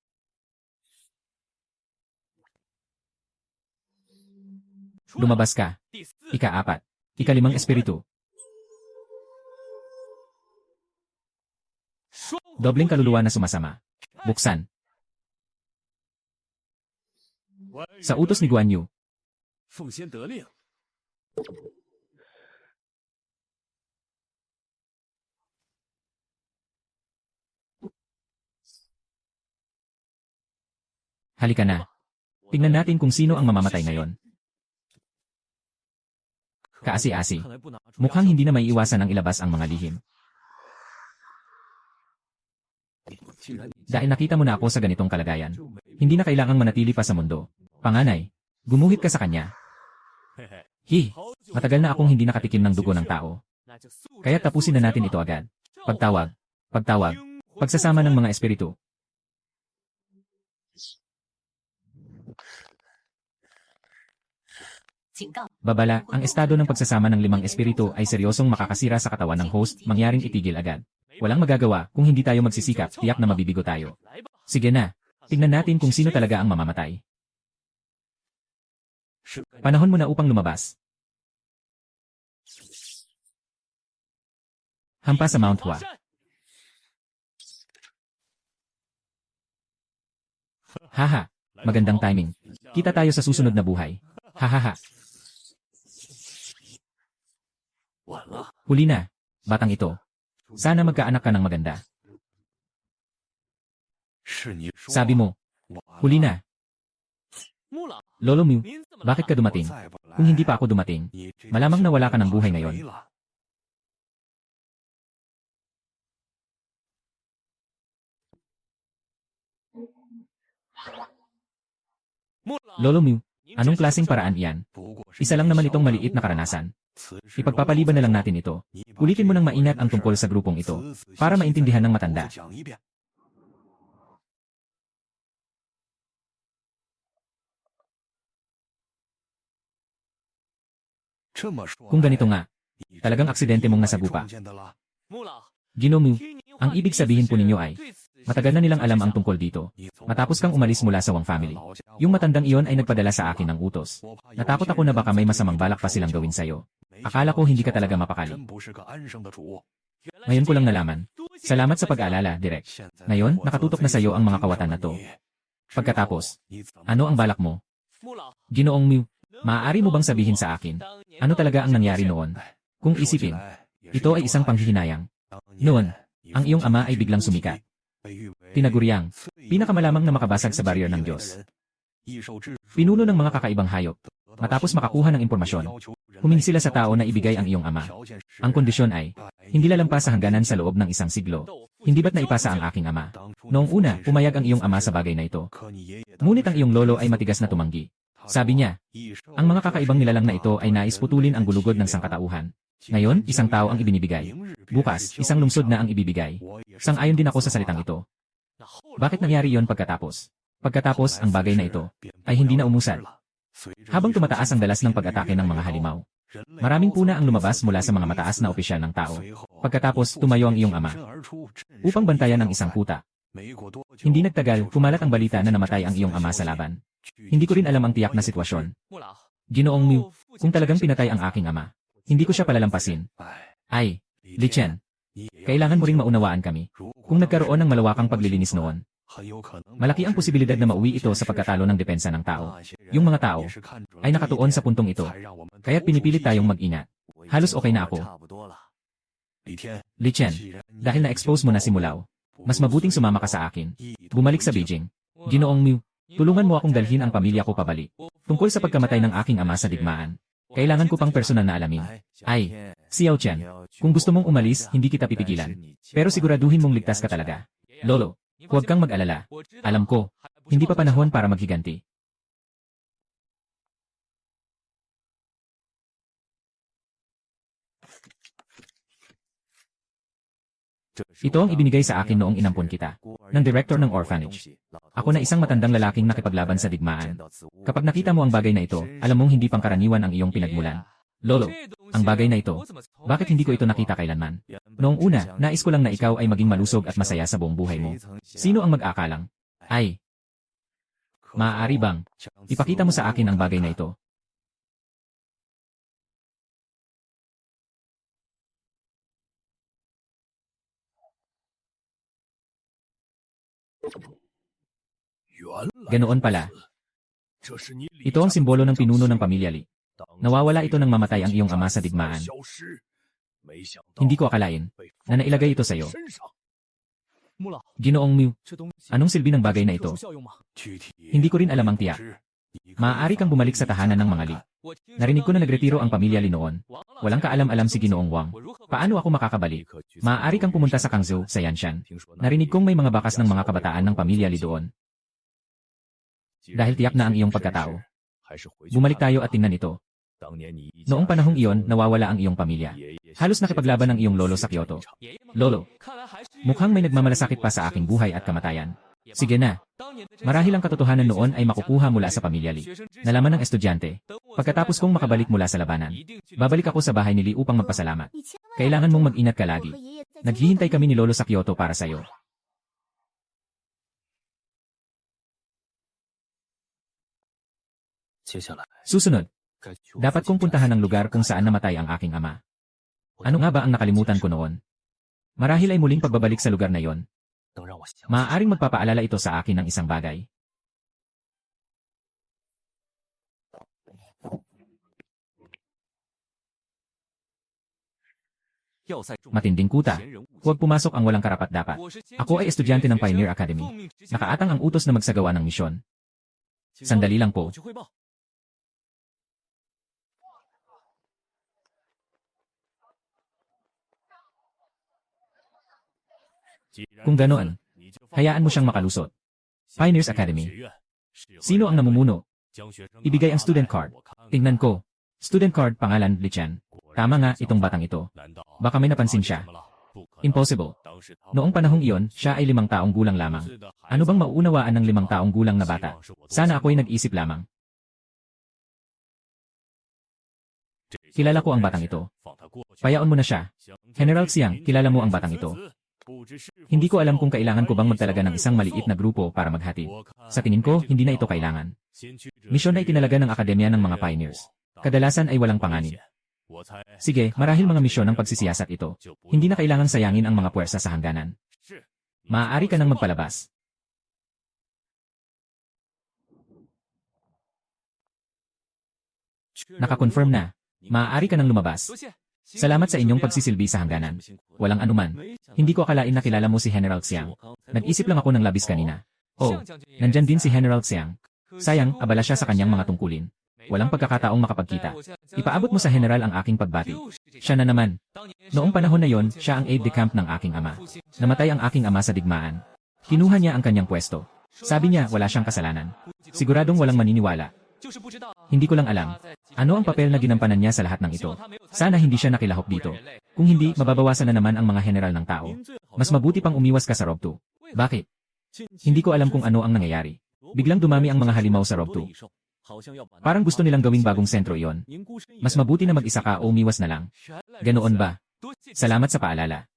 Lumabas ka. Ika-4. Ika-5 espiritu. Dobleng kaluluwa na sumasama. Buksan. Sa utos ni Guan Yu. Halika na. Tingnan natin kung sino ang mamamatay ngayon. Kaasi-asi. Mukhang hindi na maiiwasan ang ilabas ang mga lihim. Dahil nakita mo na ako sa ganitong kalagayan, hindi na kailangang manatili pa sa mundo. Panganay, gumuhit ka sa kanya. Matagal na akong hindi nakatikim ng dugo ng tao. Kaya tapusin na natin ito agad. Pagtawag. Pagtawag. Pagsasama ng mga espiritu. Babala, ang estado ng pagsasama ng 5 espiritu ay seryosong makakasira sa katawan ng host, mangyaring itigil agad. Walang magagawa, kung hindi tayo magsisikap, tiyak na mabibigo tayo. Sige na, tingnan natin kung sino talaga ang mamamatay. Panahon mo na upang lumabas. Hampa sa Mount Hua. Haha, magandang timing. Kita tayo sa susunod na buhay. Hahaha. Huli na, batang ito. Sana magkaanak ka ng maganda. Sabi mo, huli na. Lolo Mu, bakit ka dumating? Kung hindi pa ako dumating, malamang na wala ka ng buhay ngayon. Lolo Mu, anong klaseng paraan iyan? Isa lang naman itong maliit na karanasan. Ipagpapaliban na lang natin ito. Ulitin mo ng maingat ang tungkol sa grupong ito, para maintindihan ng matanda. Kung ganito nga, talagang aksidente mong nasagupa. Ginomu, ang ibig sabihin po ninyo ay, matagal na nilang alam ang tungkol dito. Matapos kang umalis mula sa Wang family. Yung matandang iyon ay nagpadala sa akin ng utos. Natakot ako na baka may masamang balak pa silang gawin sa'yo. Akala ko hindi ka talaga mapakali. Ngayon ko lang nalaman. Salamat sa pag-aalala, Direk. Ngayon, nakatutok na sa'yo ang mga kawatan na to. Pagkatapos, ano ang balak mo? Ginoong Mu, maaari mo bang sabihin sa akin, ano talaga ang nangyari noon? Kung isipin, ito ay isang panghihinayang. Noon, ang iyong ama ay biglang sumikat. Tinaguriang, pinakamalamang na makabasag sa barrier ng Diyos. Pinuno ng mga kakaibang hayop. Matapos makakuha ng impormasyon, humingi sila sa tao na ibigay ang iyong ama. Ang kondisyon ay, hindi lalampas sa hangganan sa loob ng 1 siglo. Hindi ba't naipasa ang aking ama? Noong una, pumayag ang iyong ama sa bagay na ito. Ngunit ang iyong lolo ay matigas na tumanggi. Sabi niya, ang mga kakaibang nilalang na ito ay nais putulin ang gulugod ng sangkatauhan. Ngayon, isang tao ang ibinibigay. Bukas, isang lungsod na ang ibibigay. Sang-ayon din ako sa salitang ito. Bakit nangyari yon pagkatapos? Pagkatapos, ang bagay na ito ay hindi na umusad. Habang tumataas ang dalas ng pag-atake ng mga halimaw, maraming puna ang lumabas mula sa mga mataas na opisyal ng tao. Pagkatapos, tumayo ang iyong ama upang bantayan ang isang kuta. Hindi nagtagal, kumalat ang balita na namatay ang iyong ama sa laban. Hindi ko rin alam ang tiyak na sitwasyon. Ginoong Mu, kung talagang pinatay ang aking ama, hindi ko siya palalampasin. Ay, Li Chen, kailangan mo ring maunawaan kami. Kung nagkaroon ng malawakang paglilinis noon, malaki ang posibilidad na mauwi ito sa pagkatalo ng depensa ng tao. Yung mga tao ay nakatuon sa puntong ito, kaya't pinipilit tayong mag-ingat. Halos okay na ako. Li Chen, dahil na-expose mo na si Mulao, mas mabuting sumama ka sa akin. Bumalik sa Beijing. Ginoong Mu, tulungan mo akong dalhin ang pamilya ko pabalik. Tungkol sa pagkamatay ng aking ama sa digmaan, kailangan ko pang personal na alamin. Ay, Xiao Chen, kung gusto mong umalis, hindi kita pipigilan. Pero siguraduhin mong ligtas ka talaga. Lolo, huwag kang mag-alala. Alam ko, hindi pa panahon para maghiganti. Ito ang ibinigay sa akin noong inampon kita, ng director ng orphanage. Ako na isang matandang lalaking nakipaglaban sa digmaan. Kapag nakita mo ang bagay na ito, alam mong hindi pangkaraniwan ang iyong pinagmulan. Lolo, ang bagay na ito, bakit hindi ko ito nakita kailanman? Noong una, nais ko lang na ikaw ay maging malusog at masaya sa buong buhay mo. Sino ang mag-akalang? Ay, maaari bang ipakita mo sa akin ang bagay na ito? Ganoon pala. Ito ang simbolo ng pinuno ng pamilya Li. Nawawala ito nang mamatay ang iyong ama sa digmaan. Hindi ko akalain na nailagay ito sa iyo. Ginoong Mu, anong silbi ng bagay na ito? Hindi ko rin alam ang tiyak. Maaari kang bumalik sa tahanan ng mga Li. Narinig ko na nagretiro ang pamilya Li noon. Walang kaalam-alam si Ginoong Wang. Paano ako makakabalik? Maaari kang pumunta sa Kangzhou, sa Yanshan. Narinig kong may mga bakas ng mga kabataan ng pamilya Li doon. Dahil tiyak na ang iyong pagkatao. Bumalik tayo at tingnan ito. Noong panahong iyon, nawawala ang iyong pamilya. Halos nakipaglaban ang iyong lolo sa Kyoto. Lolo, mukhang may nagmamalasakit pa sa aking buhay at kamatayan. Sige na. Marahil ang katotohanan noon ay makukuha mula sa pamilya Li. Nalaman ng estudyante. Pagkatapos kong makabalik mula sa labanan, babalik ako sa bahay ni Li upang magpasalamat. Kailangan mong mag-ingat ka lagi. Naghihintay kami ni Lolo sa Kyoto para sa'yo. Susunod, dapat kong puntahan ang lugar kung saan namatay ang aking ama. Ano nga ba ang nakalimutan ko noon? Marahil ay muling pagbabalik sa lugar na yon. Maaaring magpapaalala ito sa akin ng isang bagay. Matinding kuta. Huwag pumasok ang walang karapat-dapat. Ako ay estudyante ng Pioneer Academy. Nakaatang ang utos na magsagawa ng misyon. Sandali lang po. Kung ganoon, hayaan mo siyang makalusot. Pioneers Academy. Sino ang namumuno? Ibigay ang student card. Tingnan ko. Student card, pangalan, Li Chen. Tama nga, itong batang ito. Baka may napansin siya. Impossible. Noong panahong iyon, siya ay 5 taong gulang lamang. Ano bang mauunawaan ng 5 taong gulang na bata? Sana ako'y nag-isip lamang. Kilala ko ang batang ito. Payaon mo na siya. General Xiang, kilala mo ang batang ito. Hindi ko alam kung kailangan ko bang magtalaga ng isang maliit na grupo para maghatid. Sa tingin ko, hindi na ito kailangan. Misyon ay tinalaga ng Akademya ng mga Pioneers. Kadalasan ay walang panganib. Sige, marahil mga misyon ng pagsisiyasat ito. Hindi na kailangang sayangin ang mga puwersa sa hangganan. Maaari ka nang magpalabas. Nakakonfirm na. Maaari ka nang lumabas. Salamat sa inyong pagsisilbi sa hangganan. Walang anuman. Hindi ko akalain na kilala mo si General Xiang. Nag-isip lang ako ng labis kanina. Oh, nandyan din si General Xiang. Sayang, abala siya sa kanyang mga tungkulin. Walang pagkakataong makapagkita. Ipaabot mo sa General ang aking pagbati. Siya na naman. Noong panahon na yon, siya ang aide-de-camp ng aking ama. Namatay ang aking ama sa digmaan. Kinuha niya ang kanyang pwesto. Sabi niya wala siyang kasalanan. Siguradong walang maniniwala. Hindi ko lang alam. Ano ang papel na ginampanan niya sa lahat ng ito? Sana hindi siya nakilahok dito. Kung hindi, mababawasan na naman ang mga general ng tao. Mas mabuti pang umiwas ka sa Rob 2. Bakit? Hindi ko alam kung ano ang nangyayari. Biglang dumami ang mga halimaw sa Rob 2. Parang gusto nilang gawing bagong sentro iyon. Mas mabuti na mag-isa ka o umiwas na lang. Ganoon ba? Salamat sa paalala.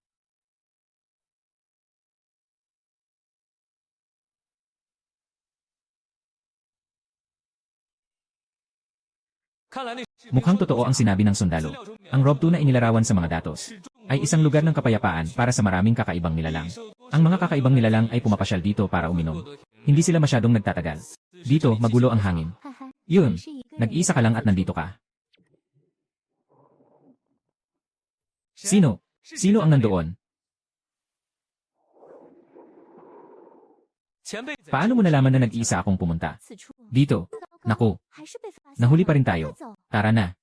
Mukhang totoo ang sinabi ng sundalo. Ang Rob 2 na inilarawan sa mga datos ay isang lugar ng kapayapaan para sa maraming kakaibang nilalang. Ang mga kakaibang nilalang ay pumapasyal dito para uminom. Hindi sila masyadong nagtatagal. Dito, magulo ang hangin. Yun, nag-iisa ka lang at nandito ka. Sino? Sino ang nandoon? Paano mo nalaman na nag-iisa akong pumunta? Dito. Naku. Nahuli pa rin tayo. Tara na.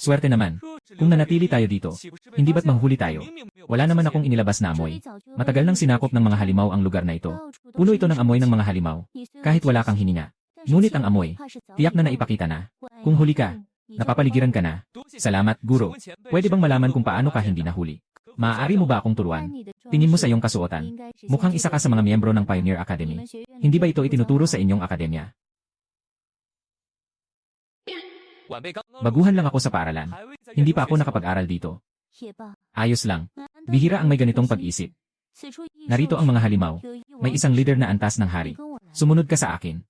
Swerte naman. Kung nanatili tayo dito, hindi ba't mahuli tayo? Wala naman akong inilabas na amoy. Matagal nang sinakop ng mga halimaw ang lugar na ito. Puno ito ng amoy ng mga halimaw. Kahit wala kang hininga. Ngunit ang amoy, tiyak na naipakita na. Kung huli ka, napapaligiran ka na. Salamat, guro. Pwede bang malaman kung paano ka hindi nahuli? Maaari mo ba akong turuan? Tingin mo sa iyong kasuotan. Mukhang isa ka sa mga miyembro ng Pioneer Academy. Hindi ba ito itinuturo sa inyong akademya? Baguhan lang ako sa paaralan. Hindi pa ako nakapag-aral dito. Ayos lang. Bihira ang may ganitong pag-isip. Narito ang mga halimaw. May isang leader na antas ng hari. Sumunod ka sa akin.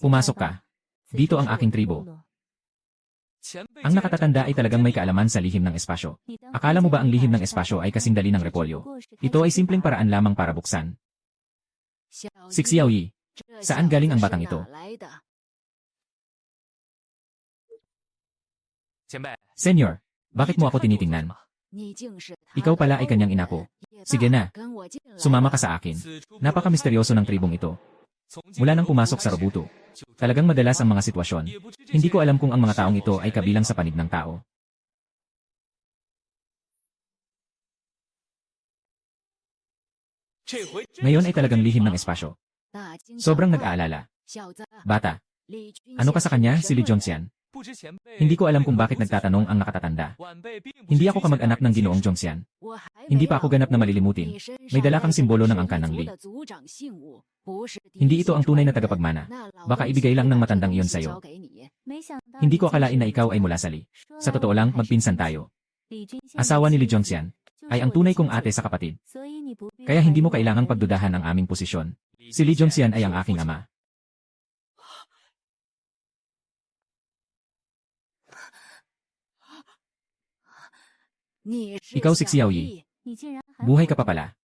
Pumasok ka. Dito ang aking tribo. Ang nakatatanda ay talagang may kaalaman sa lihim ng espasyo. Akala mo ba ang lihim ng espasyo ay kasing dali ng repolyo? Ito ay simpleng paraan lamang para buksan. Si Xiaoyi, saan galing ang batang ito? Senyor, bakit mo ako tinitingnan? Ikaw pala ay kanyang inako. Sige na, sumama ka sa akin. Napaka-misteryoso ng tribong ito. Mula nang pumasok sa Robuto, talagang madalas ang mga sitwasyon. Hindi ko alam kung ang mga taong ito ay kabilang sa panig ng tao. Ngayon ay talagang lihim ng espasyo. Sobrang nag-aalala. Bata, ano ka sa kanya, si Li Zhongxian? Hindi ko alam kung bakit nagtatanong ang nakatatanda. Hindi ako kamag-anak ng Ginoong Zhongxian. Hindi pa ako ganap na malilimutin. May dala kang simbolo ng angkan ng Li. Hindi ito ang tunay na tagapagmana. Baka ibigay lang ng matandang iyon sa'yo. Hindi ko akalain na ikaw ay mula sa Li. Sa totoo lang, magpinsan tayo. Asawa ni Li Zhongxian ay ang tunay kong ate sa kapatid. Kaya hindi mo kailangang pagdudahan ang aming posisyon. Si Li Zhongxian ay ang aking ama. Ikaw si Xiaoyi. Buhay ka pa pala.